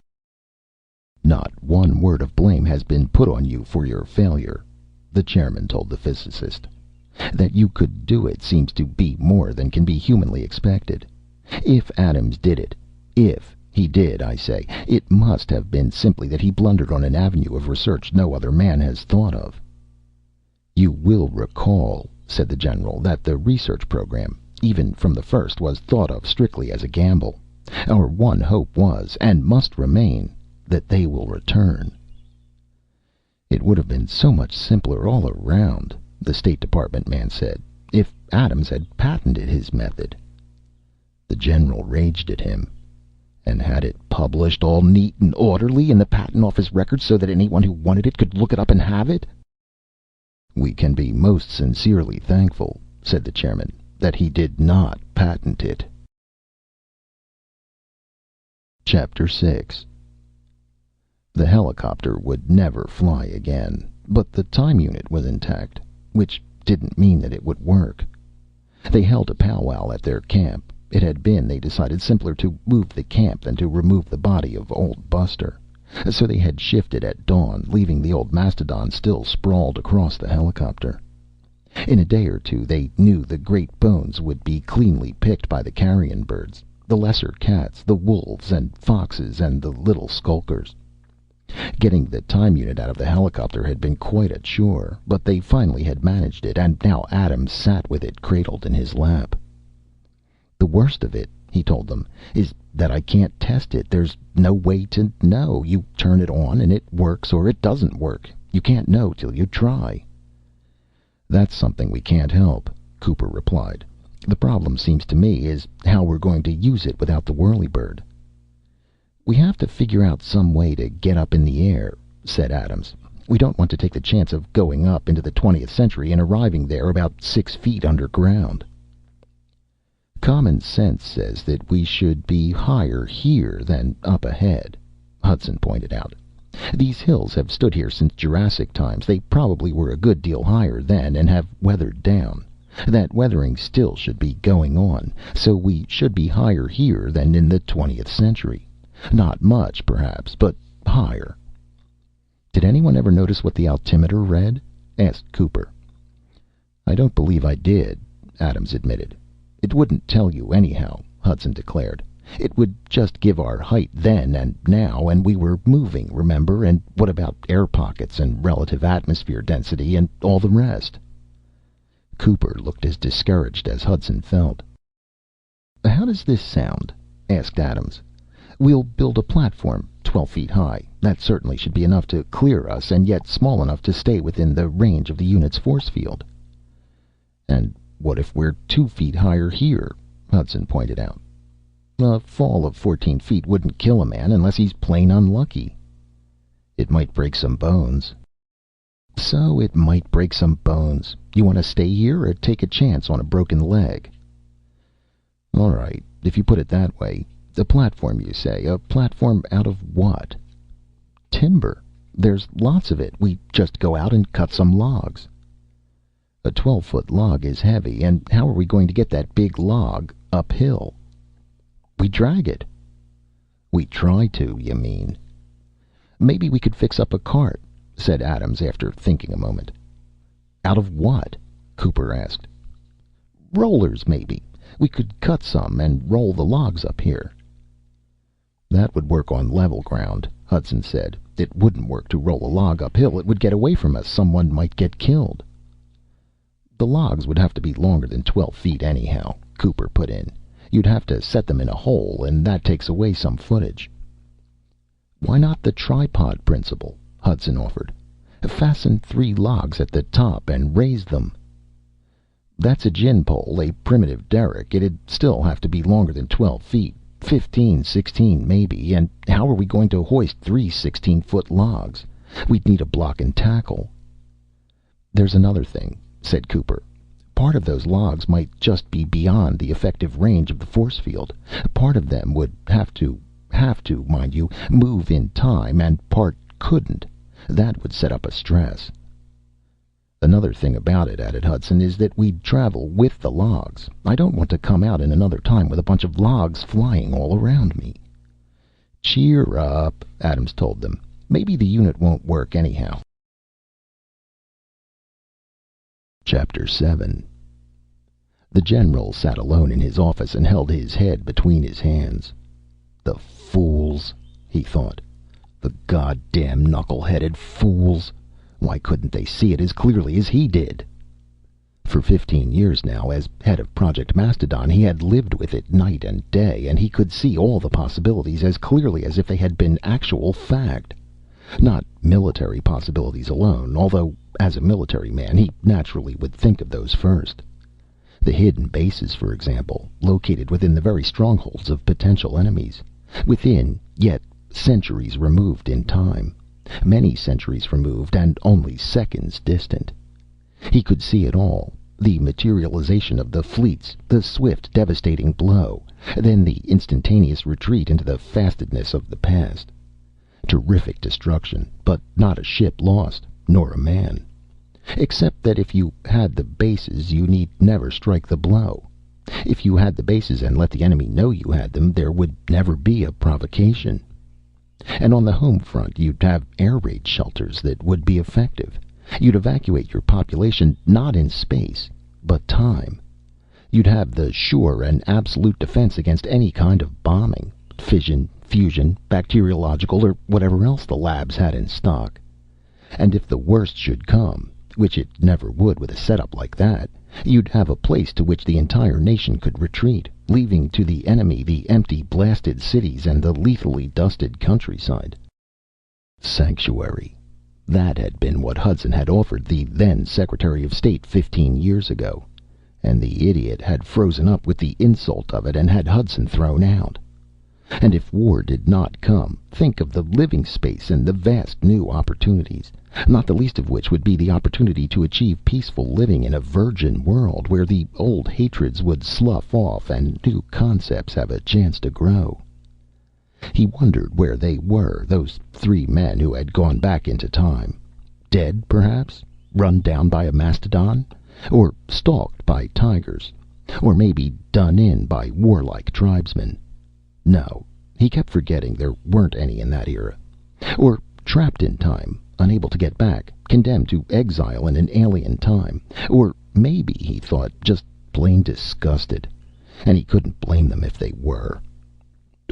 Not one word of blame has been put on you for your failure, the chairman told the physicist. That you could do it seems to be more than can be humanly expected. If Adams did it, if he did, I say, it must have been simply that he blundered on an avenue of research no other man has thought of. You will recall, said the general, that the research program, even from the first, was thought of strictly as a gamble. Our one hope was, and must remain, that they will return. It would have been so much simpler all around, the State Department man said, if Adams had patented his method. The general raged at him. And had it published all neat and orderly in the patent office records so that anyone who wanted it could look it up and have it? We can be most sincerely thankful, said the chairman, that he did not patent it. Chapter 6. The helicopter would never fly again, but the time unit was intact, which didn't mean that it would work. They held a powwow at their camp. It had been, they decided, simpler to move the camp than to remove the body of old Buster. So they had shifted at dawn, leaving the old Mastodon still sprawled across the helicopter. In a day or two they knew the great bones would be cleanly picked by the carrion birds, the lesser cats, the wolves and foxes, and the little skulkers. Getting the time unit out of the helicopter had been quite a chore, but they finally had managed it, and now Adams sat with it cradled in his lap. The worst of it, he told them, is that I can't test it. There's no way to know. You turn it on and it works, or it doesn't work. You can't know till you try. That's something we can't help, Cooper replied. The problem, seems to me, is how we're going to use it without the whirlybird. We have to figure out some way to get up in the air, said Adams. We don't want to take the chance of going up into the 20th century and arriving there about 6 feet underground. Common sense says that we should be higher here than up ahead, Hudson pointed out. These hills have stood here since Jurassic times. They probably were a good deal higher then and have weathered down. That weathering still should be going on, so we should be higher here than in the 20th century. Not much, perhaps, but higher. Did anyone ever notice what the altimeter read? Asked Cooper. I don't believe I did, Adams admitted. It wouldn't tell you anyhow, Hudson declared. It would just give our height then and now, and we were moving, remember? And what about air pockets and relative atmosphere density and all the rest? Cooper looked as discouraged as Hudson felt. How does this sound? Asked Adams. We'll build a platform 12 feet high. That certainly should be enough to clear us, and yet small enough to stay within the range of the unit's force field. And what if we're 2 feet higher here? Hudson pointed out. A fall of 14 feet wouldn't kill a man unless he's plain unlucky. It might break some bones. So it might break some bones. You want to stay here or take a chance on a broken leg? All right, if you put it that way. A platform, you say. A platform out of what? Timber. There's lots of it. We just go out and cut some logs. A 12-foot log is heavy, and how are we going to get that big log uphill? We drag it. We try to, you mean? Maybe we could fix up a cart, said Adams after thinking a moment. Out of what? Cooper asked. Rollers, maybe. We could cut some and roll the logs up here. That would work on level ground, Hudson said. It wouldn't work to roll a log uphill. It would get away from us. Someone might get killed. The logs would have to be longer than 12 feet anyhow, Cooper put in. You'd have to set them in a hole, and that takes away some footage. Why not the tripod principle? Hudson offered. Fasten 3 logs at the top and raise them. That's a gin pole, a primitive derrick. It'd still have to be longer than 12 feet. 15, 16 maybe. And how are we going to hoist 3 16-foot logs? We'd need a block and tackle. There's another thing, said Cooper. Part of those logs might just be beyond the effective range of the force field. Part of them would have to, mind you, move in time, and part couldn't. That would set up a stress. Another thing about it, added Hudson, is that we'd travel with the logs. I don't want to come out in another time with a bunch of logs flying all around me. Cheer up, Adams told them. Maybe the unit won't work anyhow. Chapter 7. The general sat alone in his office and held his head between his hands. The fools, he thought. The goddamn knuckle-headed fools. Why couldn't they see it as clearly as he did? For 15 years now, as head of Project Mastodon, he had lived with it night and day, and he could see all the possibilities as clearly as if they had been actual fact. Not military possibilities alone, although, as a military man, he naturally would think of those first. The hidden bases, for example, located within the very strongholds of potential enemies. Within, yet centuries removed in time. Many centuries removed, and only seconds distant. He could see it all. The materialization of the fleets, the swift, devastating blow, then the instantaneous retreat into the fastedness of the past. Terrific destruction, but not a ship lost, nor a man. Except that if you had the bases, you need never strike the blow. If you had the bases and let the enemy know you had them, there would never be a provocation. And on the home front, you'd have air raid shelters that would be effective. You'd evacuate your population not in space, but time. You'd have the sure and absolute defense against any kind of bombing, fission, fusion, bacteriological, or whatever else the labs had in stock. And if the worst should come, which it never would with a setup like that, you'd have a place to which the entire nation could retreat, leaving to the enemy the empty, blasted cities and the lethally dusted countryside. Sanctuary. That had been what Hudson had offered the then Secretary of State 15 years ago. And the idiot had frozen up with the insult of it and had Hudson thrown out. And if war did not come, think of the living space and the vast new opportunities, not the least of which would be the opportunity to achieve peaceful living in a virgin world where the old hatreds would slough off and new concepts have a chance to grow. He wondered where they were, those 3 men who had gone back into time. Dead, perhaps? Run down by a mastodon? Or stalked by tigers? Or maybe done in by warlike tribesmen? No, he kept forgetting there weren't any in that era. Or trapped in time, unable to get back, condemned to exile in an alien time. Or maybe, he thought, just plain disgusted. And he couldn't blame them if they were.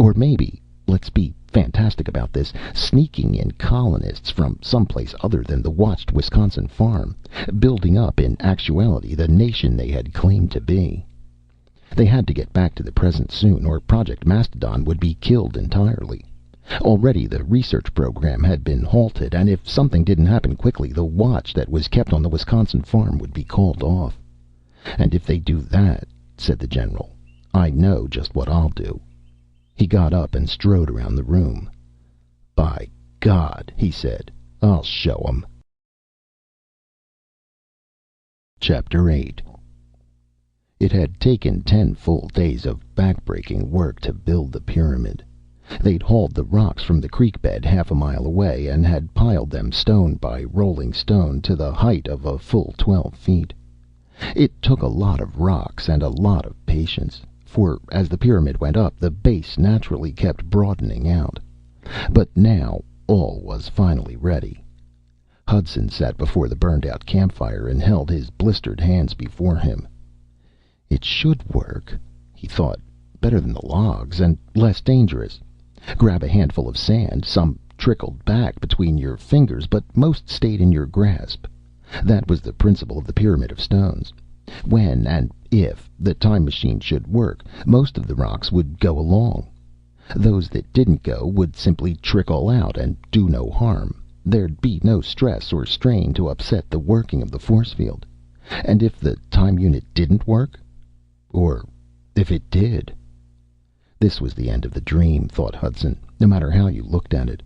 Or maybe, let's be fantastic about this, sneaking in colonists from someplace other than the watched Wisconsin farm, building up in actuality the nation they had claimed to be. They had to get back to the present soon, or Project Mastodon would be killed entirely. Already the research program had been halted, and if something didn't happen quickly, the watch that was kept on the Wisconsin farm would be called off. And if they do that, said the general, I know just what I'll do. He got up and strode around the room. By God, he said, I'll show 'em. Chapter 8. It had taken 10 full days of backbreaking work to build the pyramid. They'd hauled the rocks from the creek bed half a mile away and had piled them stone by rolling stone to the height of a full 12 feet. It took a lot of rocks and a lot of patience, for as the pyramid went up, the base naturally kept broadening out. But now all was finally ready. Hudson sat before the burned-out campfire and held his blistered hands before him. It should work, he thought. Better than the logs, and less dangerous. Grab a handful of sand, some trickled back between your fingers, but most stayed in your grasp. That was the principle of the Pyramid of Stones. When and if the time machine should work, most of the rocks would go along. Those that didn't go would simply trickle out and do no harm. There'd be no stress or strain to upset the working of the force field. And if the time unit didn't work? Or if it did? This was the end of the dream, thought Hudson, no matter how you looked at it.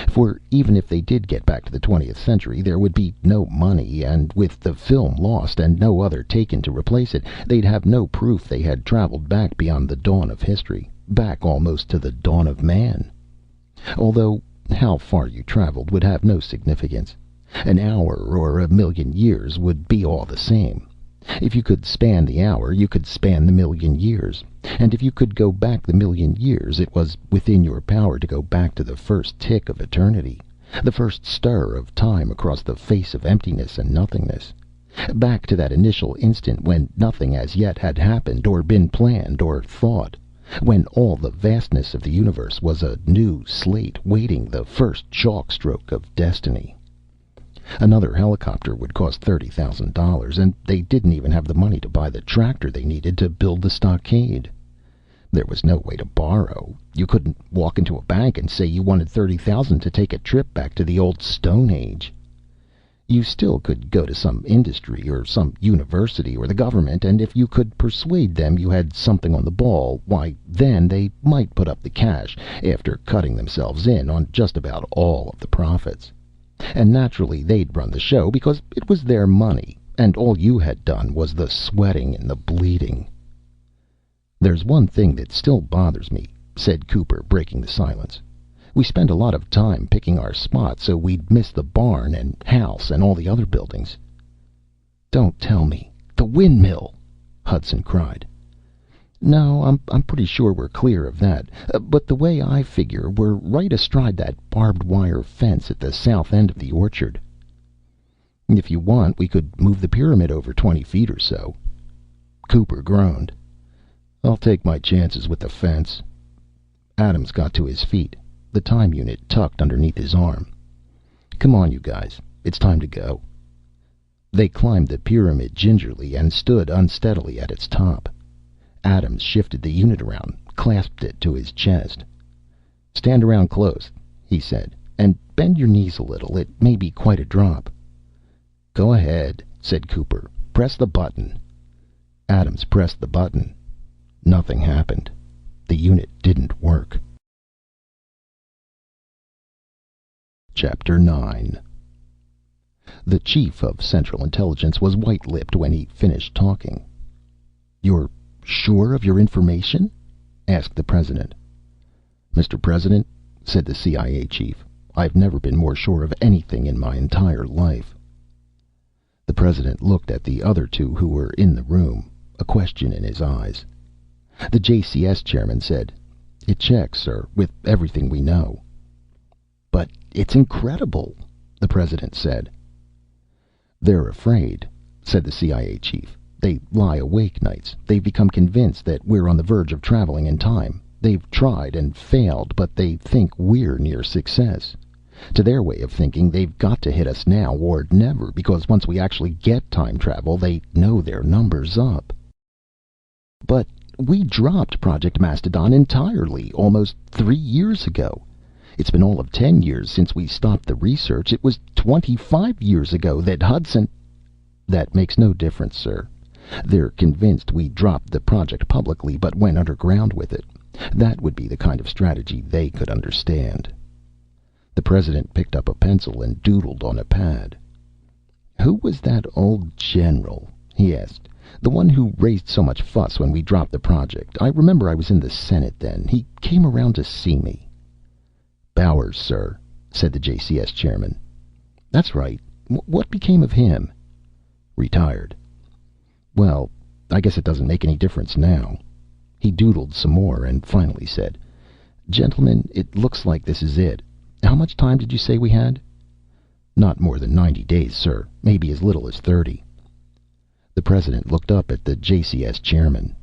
For even if they did get back to the 20th century, there would be no money, and with the film lost and no other taken to replace it, they'd have no proof they had traveled back beyond the dawn of history, back almost to the dawn of man. Although how far you traveled would have no significance. An hour or 1,000,000 years would be all the same. If you could span the hour, you could span the 1,000,000 years. And if you could go back the 1,000,000 years, it was within your power to go back to the first tick of eternity, the first stir of time across the face of emptiness and nothingness. Back to that initial instant when nothing as yet had happened or been planned or thought. When all the vastness of the universe was a new slate waiting the first chalk stroke of destiny. Another helicopter would cost $30,000, and they didn't even have the money to buy the tractor they needed to build the stockade. There was no way to borrow. You couldn't walk into a bank and say you wanted $30,000 to take a trip back to the old Stone Age. You still could go to some industry or some university or the government, and if you could persuade them you had something on the ball, why, then they might put up the cash after cutting themselves in on just about all of the profits. And naturally they'd run the show because it was their money, and all you had done was the sweating and the bleeding. "There's one thing that still bothers me," said Cooper, breaking the silence. "We spent a lot of time picking our spot so we'd miss the barn and house and all the other buildings." "Don't tell me. The windmill!" Hudson cried. "No, I'm pretty sure we're clear of that. But the way I figure, we're right astride that barbed wire fence at the south end of the orchard." "If you want, we could move the pyramid over 20 feet or so." Cooper groaned. "I'll take my chances with the fence." Adams got to his feet, the time unit tucked underneath his arm. "Come on, you guys. It's time to go." They climbed the pyramid gingerly and stood unsteadily at its top. Adams shifted the unit around, clasped it to his chest. "Stand around close," he said, "and bend your knees a little. It may be quite a drop." "Go ahead," said Cooper. "Press the button." Adams pressed the button. Nothing happened. The unit didn't work. Chapter 9. The chief of Central Intelligence was white-lipped when he finished talking. "You're sure of your information?" asked the president. "Mr. President," said the CIA chief, "I've never been more sure of anything in my entire life." The president looked at the other two who were in the room, a question in his eyes. The JCS chairman said, "It checks, sir, with everything we know." "But it's incredible," the president said. "They're afraid," said the CIA chief. "They lie awake nights. They've become convinced that we're on the verge of traveling in time. They've tried and failed, but they think we're near success. To their way of thinking, they've got to hit us now or never, because once we actually get time travel, they know their number's up." "But we dropped Project Mastodon entirely almost 3 years ago. It's been all of 10 years since we stopped the research. It was 25 years ago that Hudson—" "That makes no difference, sir. They're convinced we dropped the project publicly but went underground with it. That would be the kind of strategy they could understand." The president picked up a pencil and doodled on a pad. "Who was that old general?" he asked. "The one who raised so much fuss when we dropped the project. I remember I was in the Senate then. He came around to see me." "Bowers, sir," said the JCS chairman. "That's right. What became of him?" "Retired." "Well, I guess it doesn't make any difference now." He doodled some more and finally said, "Gentlemen, it looks like this is it. How much time did you say we had?" "Not more than 90 days, sir. Maybe as little as 30." The president looked up at the JCS chairman.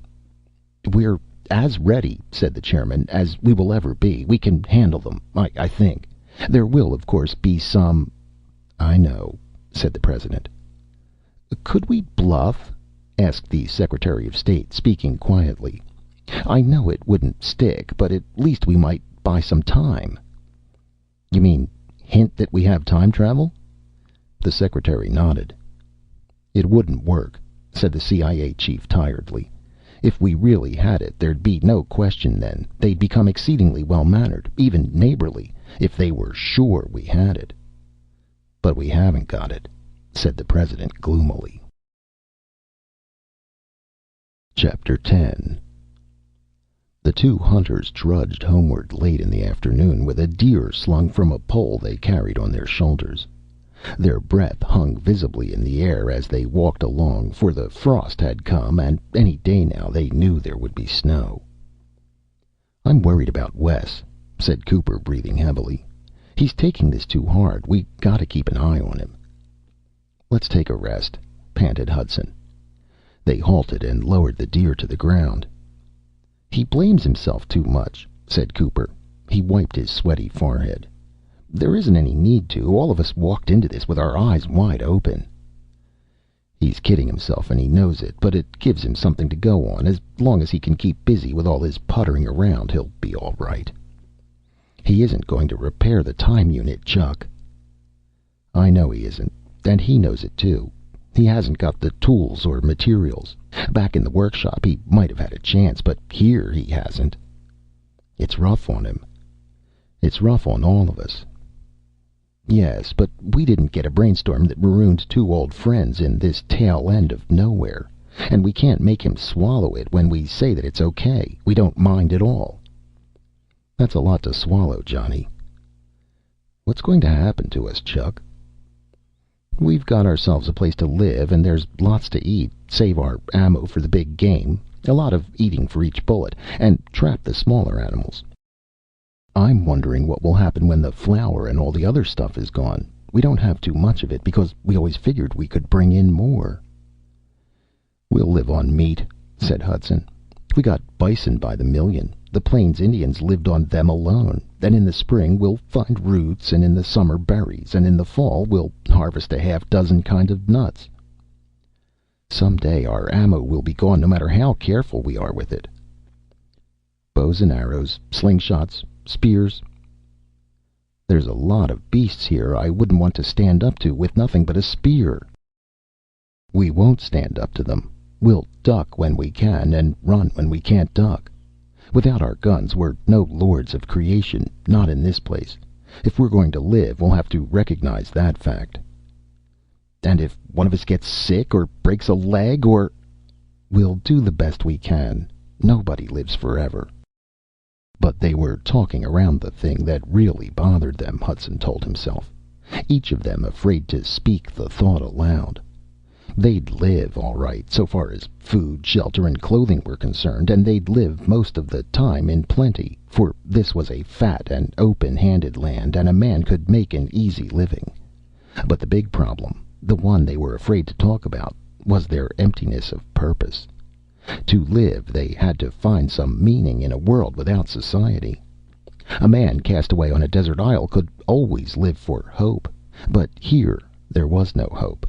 "We're as ready," said the chairman, "as we will ever be. We can handle them, I think. There will, of course, be some—" "I know," said the president. "Could we bluff?" asked the Secretary of State, speaking quietly. "I know it wouldn't stick, but at least we might buy some time." "You mean hint that we have time travel?" The secretary nodded. "It wouldn't work," said the CIA chief tiredly. "If we really had it, there'd be no question then. They'd become exceedingly well-mannered, even neighborly, if they were sure we had it." "But we haven't got it," said the president gloomily. Chapter 10. The two hunters trudged homeward late in the afternoon with a deer slung from a pole they carried on their shoulders. Their breath hung visibly in the air as they walked along, for the frost had come, and any day now they knew there would be snow. "I'm worried about Wes," said Cooper, breathing heavily. "He's taking this too hard. We gotta keep an eye on him." "Let's take a rest," panted Hudson. They halted and lowered the deer to the ground. "He blames himself too much," said Cooper. He wiped his sweaty forehead. "There isn't any need to. All of us walked into this with our eyes wide open." "He's kidding himself and he knows it, but it gives him something to go on. As long as he can keep busy with all his puttering around, he'll be all right." "He isn't going to repair the time unit, Chuck." "I know he isn't, and he knows it too. He hasn't got the tools or materials. Back in the workshop he might have had a chance, but here he hasn't." "It's rough on him." "It's rough on all of us." "Yes, but we didn't get a brainstorm that marooned two old friends in this tail end of nowhere. And we can't make him swallow it when we say that it's okay. We don't mind at all." "That's a lot to swallow, Johnny." "What's going to happen to us, Chuck?" "We've got ourselves a place to live, and there's lots to eat. Save our ammo for the big game. A lot of eating for each bullet. And trap the smaller animals." "I'm wondering what will happen when the flour and all the other stuff is gone. We don't have too much of it because we always figured we could bring in more." "We'll live on meat," said Hudson. "We got bison by the million. The Plains Indians lived on them alone. And in the spring we'll find roots, and in the summer berries, and in the fall we'll harvest a half dozen kind of nuts." "Some day our ammo will be gone, no matter how careful we are with it." "Bows and arrows, slingshots, spears." "There's a lot of beasts here I wouldn't want to stand up to with nothing but a spear." "We won't stand up to them. We'll duck when we can, and run when we can't duck. Without our guns, we're no lords of creation, not in this place. If we're going to live, we'll have to recognize that fact." "And if one of us gets sick, or breaks a leg, or—" "We'll do the best we can. Nobody lives forever." But they were talking around the thing that really bothered them, Hudson told himself. Each of them afraid to speak the thought aloud. They'd live, all right, so far as food, shelter, and clothing were concerned, and they'd live most of the time in plenty, for this was a fat and open-handed land, and a man could make an easy living. But the big problem, the one they were afraid to talk about, was their emptiness of purpose. To live, they had to find some meaning in a world without society. A man cast away on a desert isle could always live for hope, but here there was no hope.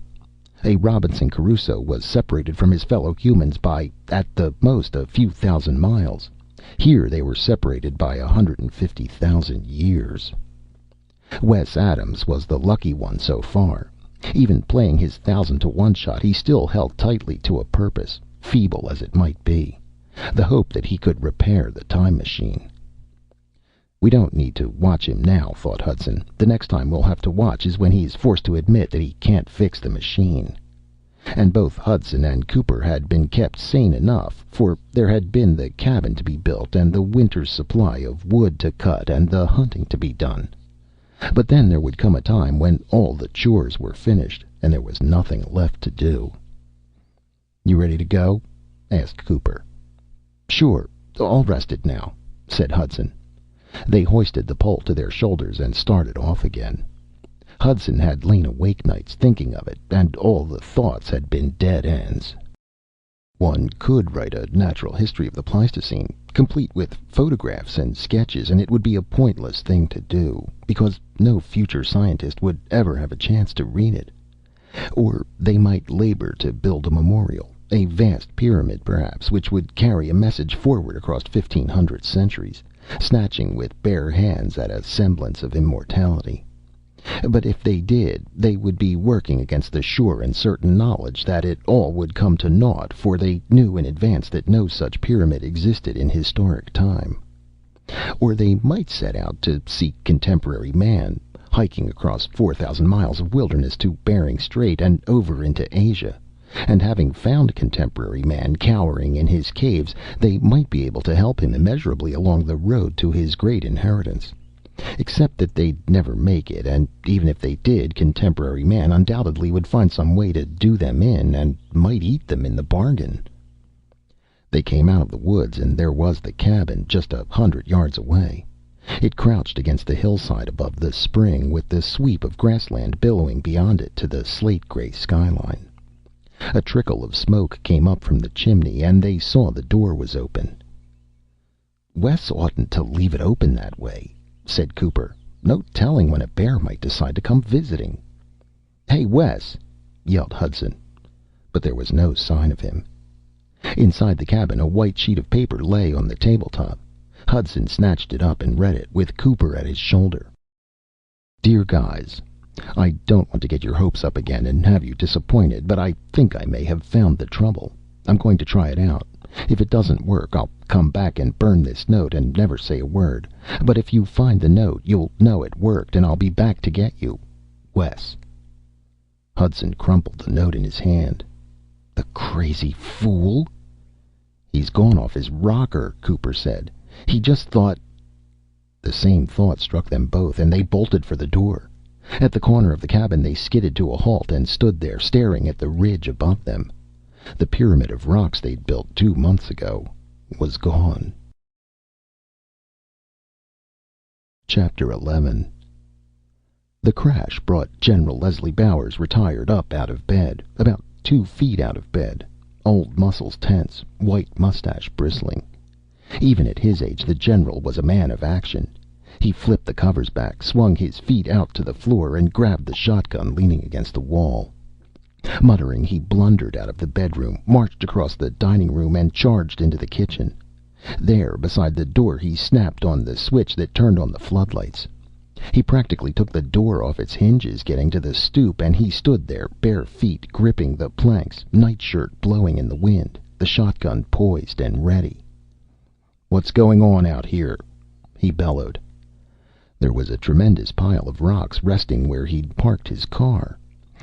A Robinson Crusoe was separated from his fellow humans by, at the most, a few thousand miles. Here they were separated by 150,000 years. Wes Adams was the lucky one so far. Even playing his 1,000-to-1 shot, he still held tightly to a purpose, feeble as it might be. The hope that he could repair the time machine. We don't need to watch him now, thought Hudson. The next time we'll have to watch is when he's forced to admit that he can't fix the machine. And both Hudson and Cooper had been kept sane enough, for there had been the cabin to be built, and the winter's supply of wood to cut, and the hunting to be done. But then there would come a time when all the chores were finished, and there was nothing left to do. "You ready to go?" asked Cooper. "Sure. All rested now," said Hudson. They hoisted the pole to their shoulders and started off again. Hudson had lain awake nights thinking of it, and all the thoughts had been dead ends. One could write a natural history of the Pleistocene, complete with photographs and sketches, and it would be a pointless thing to do, because no future scientist would ever have a chance to read it. Or they might labor to build a memorial, a vast pyramid perhaps, which would carry a message forward across 1,500 centuries, snatching with bare hands at a semblance of immortality. But if they did, they would be working against the sure and certain knowledge that it all would come to naught, for they knew in advance that no such pyramid existed in historic time. Or they might set out to seek contemporary man, hiking across 4,000 miles of wilderness to Bering Strait and over into Asia. And having found contemporary man cowering in his caves, they might be able to help him immeasurably along the road to his great inheritance. Except that they'd never make it, and even if they did, contemporary man undoubtedly would find some way to do them in, and might eat them in the bargain. They came out of the woods, and there was the cabin, just 100 yards away. It crouched against the hillside above the spring, with the sweep of grassland billowing beyond it to the slate-gray skyline. A trickle of smoke came up from the chimney, and they saw the door was open. "Wes oughtn't to leave it open that way," said Cooper. "No telling when a bear might decide to come visiting." "Hey, Wes!" yelled Hudson. But there was no sign of him. Inside the cabin, a white sheet of paper lay on the tabletop. Hudson snatched it up and read it, with Cooper at his shoulder. "Dear guys, I don't want to get your hopes up again and have you disappointed, but I think I may have found the trouble. I'm going to try it out. If it doesn't work, I'll come back and burn this note and never say a word. But if you find the note, you'll know it worked, and I'll be back to get you. Wes." Hudson crumpled the note in his hand. "The crazy fool!" "He's gone off his rocker," Cooper said. "He just thought—" The same thought struck them both, and they bolted for the door. At the corner of the cabin, they skidded to a halt and stood there, staring at the ridge above them. The pyramid of rocks they'd built 2 months ago was gone. Chapter 11. The crash brought General Leslie Bowers, retired, up out of bed, about 2 feet out of bed, old muscles tense, white mustache bristling. Even at his age, the general was a man of action. He flipped the covers back, swung his feet out to the floor, and grabbed the shotgun leaning against the wall. Muttering, he blundered out of the bedroom, marched across the dining room, and charged into the kitchen. There, beside the door, he snapped on the switch that turned on the floodlights. He practically took the door off its hinges getting to the stoop, and he stood there, bare feet gripping the planks, nightshirt blowing in the wind, the shotgun poised and ready. "What's going on out here?" he bellowed. There was a tremendous pile of rocks resting where he'd parked his car.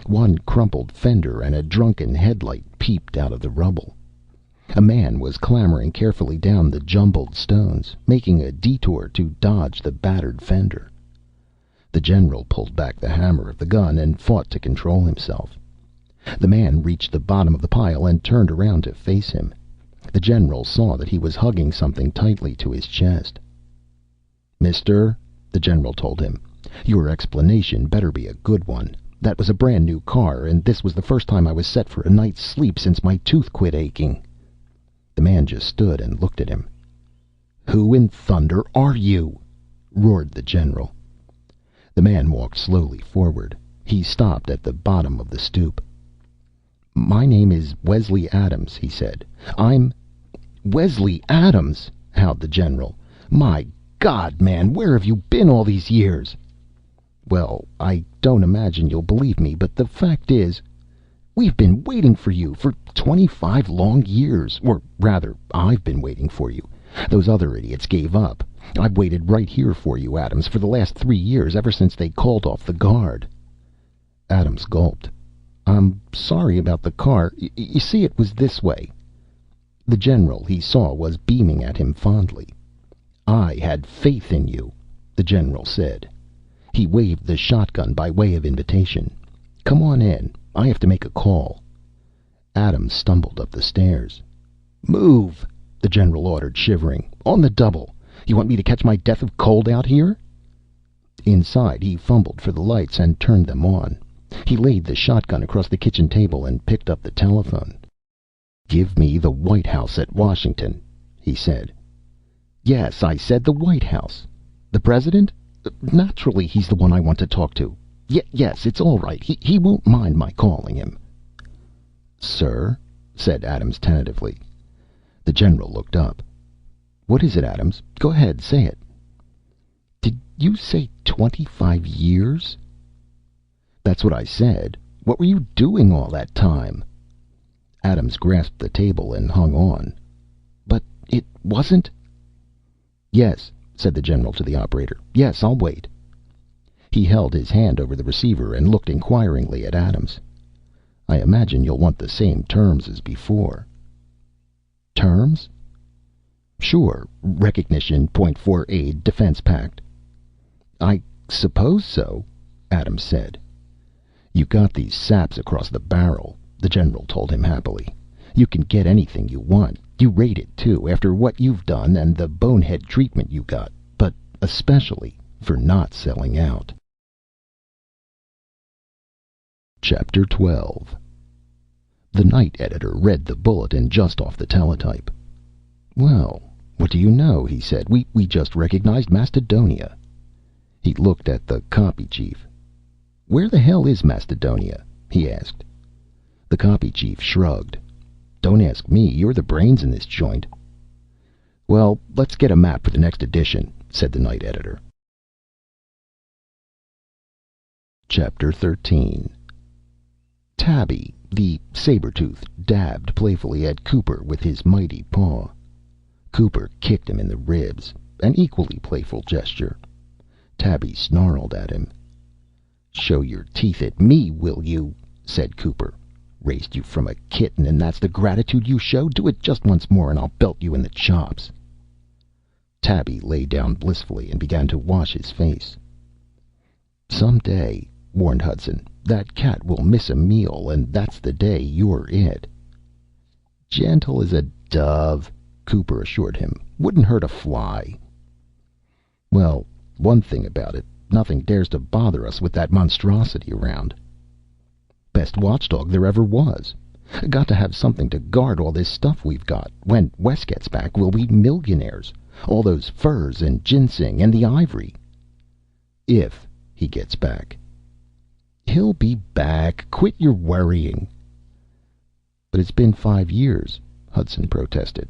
One crumpled fender and a drunken headlight peeped out of the rubble. A man was clambering carefully down the jumbled stones, making a detour to dodge the battered fender. The general pulled back the hammer of the gun and fought to control himself. The man reached the bottom of the pile and turned around to face him. The general saw that he was hugging something tightly to his chest. "Mister," the general told him, "your explanation better be a good one. That was a brand new car, and this was the first time I was set for a night's sleep since my tooth quit aching." The man just stood and looked at him. "Who in thunder are you?" roared the general. The man walked slowly forward. He stopped at the bottom of the stoop. "My name is Wesley Adams," he said. "I'm—" "Wesley Adams!" howled the general. "My God, man, where have you been all these years?" "Well, I don't imagine you'll believe me, but the fact is—" "We've been waiting for you for 25 long years. Or rather, I've been waiting for you. Those other idiots gave up. I've waited right here for you, Adams, for the last 3 years, ever since they called off the guard." Adams gulped. "I'm sorry about the car. You see, it was this way." The general, he saw, was beaming at him fondly. "I had faith in you," the general said. He waved the shotgun by way of invitation. "Come on in. I have to make a call." Adams stumbled up the stairs. "Move!" the general ordered, shivering. "On the double. You want me to catch my death of cold out here?" Inside, he fumbled for the lights and turned them on. He laid the shotgun across the kitchen table and picked up the telephone. "Give me the White House at Washington," he said. "Yes, I said the White House. The President? Naturally, he's the one I want to talk to. Yes, it's all right. He won't mind my calling him." "Sir?" said Adams tentatively. The general looked up. "What is it, Adams? Go ahead, say it." "Did you say 25 years?" "That's what I said. What were you doing all that time?" Adams grasped the table and hung on. "But it wasn't—" "Yes," said the general to the operator. "Yes, I'll wait." He held his hand over the receiver and looked inquiringly at Adams. "I imagine you'll want the same terms as before." "Terms?" "Sure. Recognition, Point 4 aid, Defense Pact." "I suppose so," Adams said. "You got these saps across the barrel," the general told him happily. "You can get anything you want. You rate it, too, after what you've done and the bonehead treatment you got. But especially for not selling out." Chapter 12. The night editor read the bulletin just off the teletype. "Well, what do you know?" he said. We just recognized Mastodonia." He looked at the copy chief. "Where the hell is Mastodonia?" he asked. The copy chief shrugged. "Don't ask me. You're the brains in this joint." "Well, let's get a map for the next edition," said the night editor. Chapter 13. Tabby, the saber-tooth, dabbed playfully at Cooper with his mighty paw. Cooper kicked him in the ribs, an equally playful gesture. Tabby snarled at him. "Show your teeth at me, will you?" said Cooper. "Raised you from a kitten, and that's the gratitude you show? Do it just once more, and I'll belt you in the chops." Tabby lay down blissfully and began to wash his face. "Some day," warned Hudson, "that cat will miss a meal, and that's the day you're it." "Gentle as a dove," Cooper assured him. "Wouldn't hurt a fly." "Well, one thing about it, nothing dares to bother us with that monstrosity around." "Best watchdog there ever was. Got to have something to guard all this stuff we've got. When Wes gets back, we'll be millionaires. All those furs and ginseng and the ivory." "If he gets back." "He'll be back. Quit your worrying." "But it's been 5 years," Hudson protested.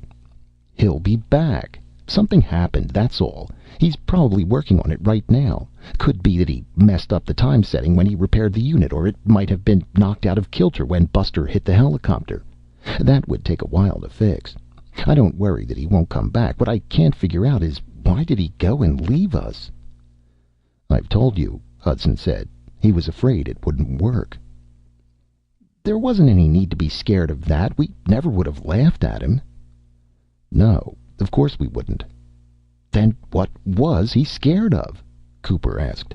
"He'll be back. Something happened, that's all. He's probably working on it right now. Could be that he messed up the time setting when he repaired the unit, or it might have been knocked out of kilter when Buster hit the helicopter. That would take a while to fix. I don't worry that he won't come back. What I can't figure out is, why did he go and leave us?" "I've told you," Hudson said. "He was afraid it wouldn't work." "There wasn't any need to be scared of that. We never would have laughed at him." "No, of course we wouldn't." "Then what was he scared of?" Cooper asked.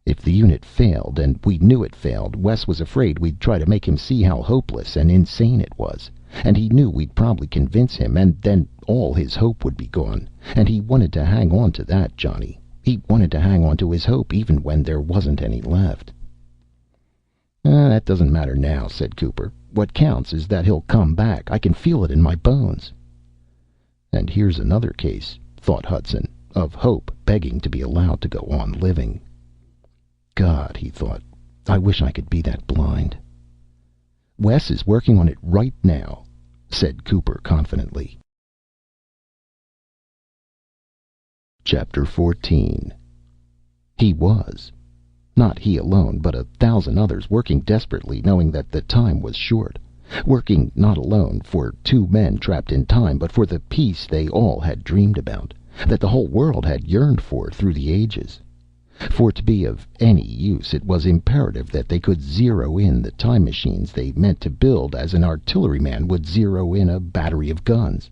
"If the unit failed, and we knew it failed, Wes was afraid we'd try to make him see how hopeless and insane it was. And he knew we'd probably convince him, and then all his hope would be gone. And he wanted to hang on to that, Johnny. He wanted to hang on to his hope even when there wasn't any left." "That doesn't matter now," said Cooper. "What counts is that he'll come back. I can feel it in my bones." And here's another case, thought Hudson, of hope begging to be allowed to go on living. God, he thought, I wish I could be that blind. "Wes is working on it right now," said Cooper confidently. Chapter 14. He was. Not he alone, but 1,000 others working desperately, knowing that the time was short. Working not alone for 2 men trapped in time, but for the peace they all had dreamed about, that the whole world had yearned for through the ages. For to be of any use, it was imperative that they could zero in the time machines they meant to build as an artilleryman would zero in a battery of guns.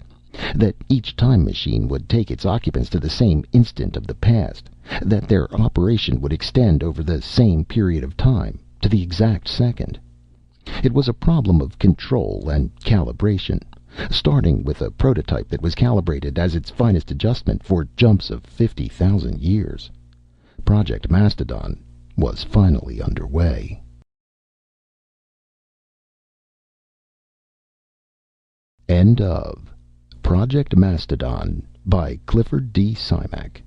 That each time machine would take its occupants to the same instant of the past. That their operation would extend over the same period of time, to the exact second. It was a problem of control and calibration, starting with a prototype that was calibrated as its finest adjustment for jumps of 50,000 years. Project Mastodon was finally underway. End of Project Mastodon by Clifford D. Simak.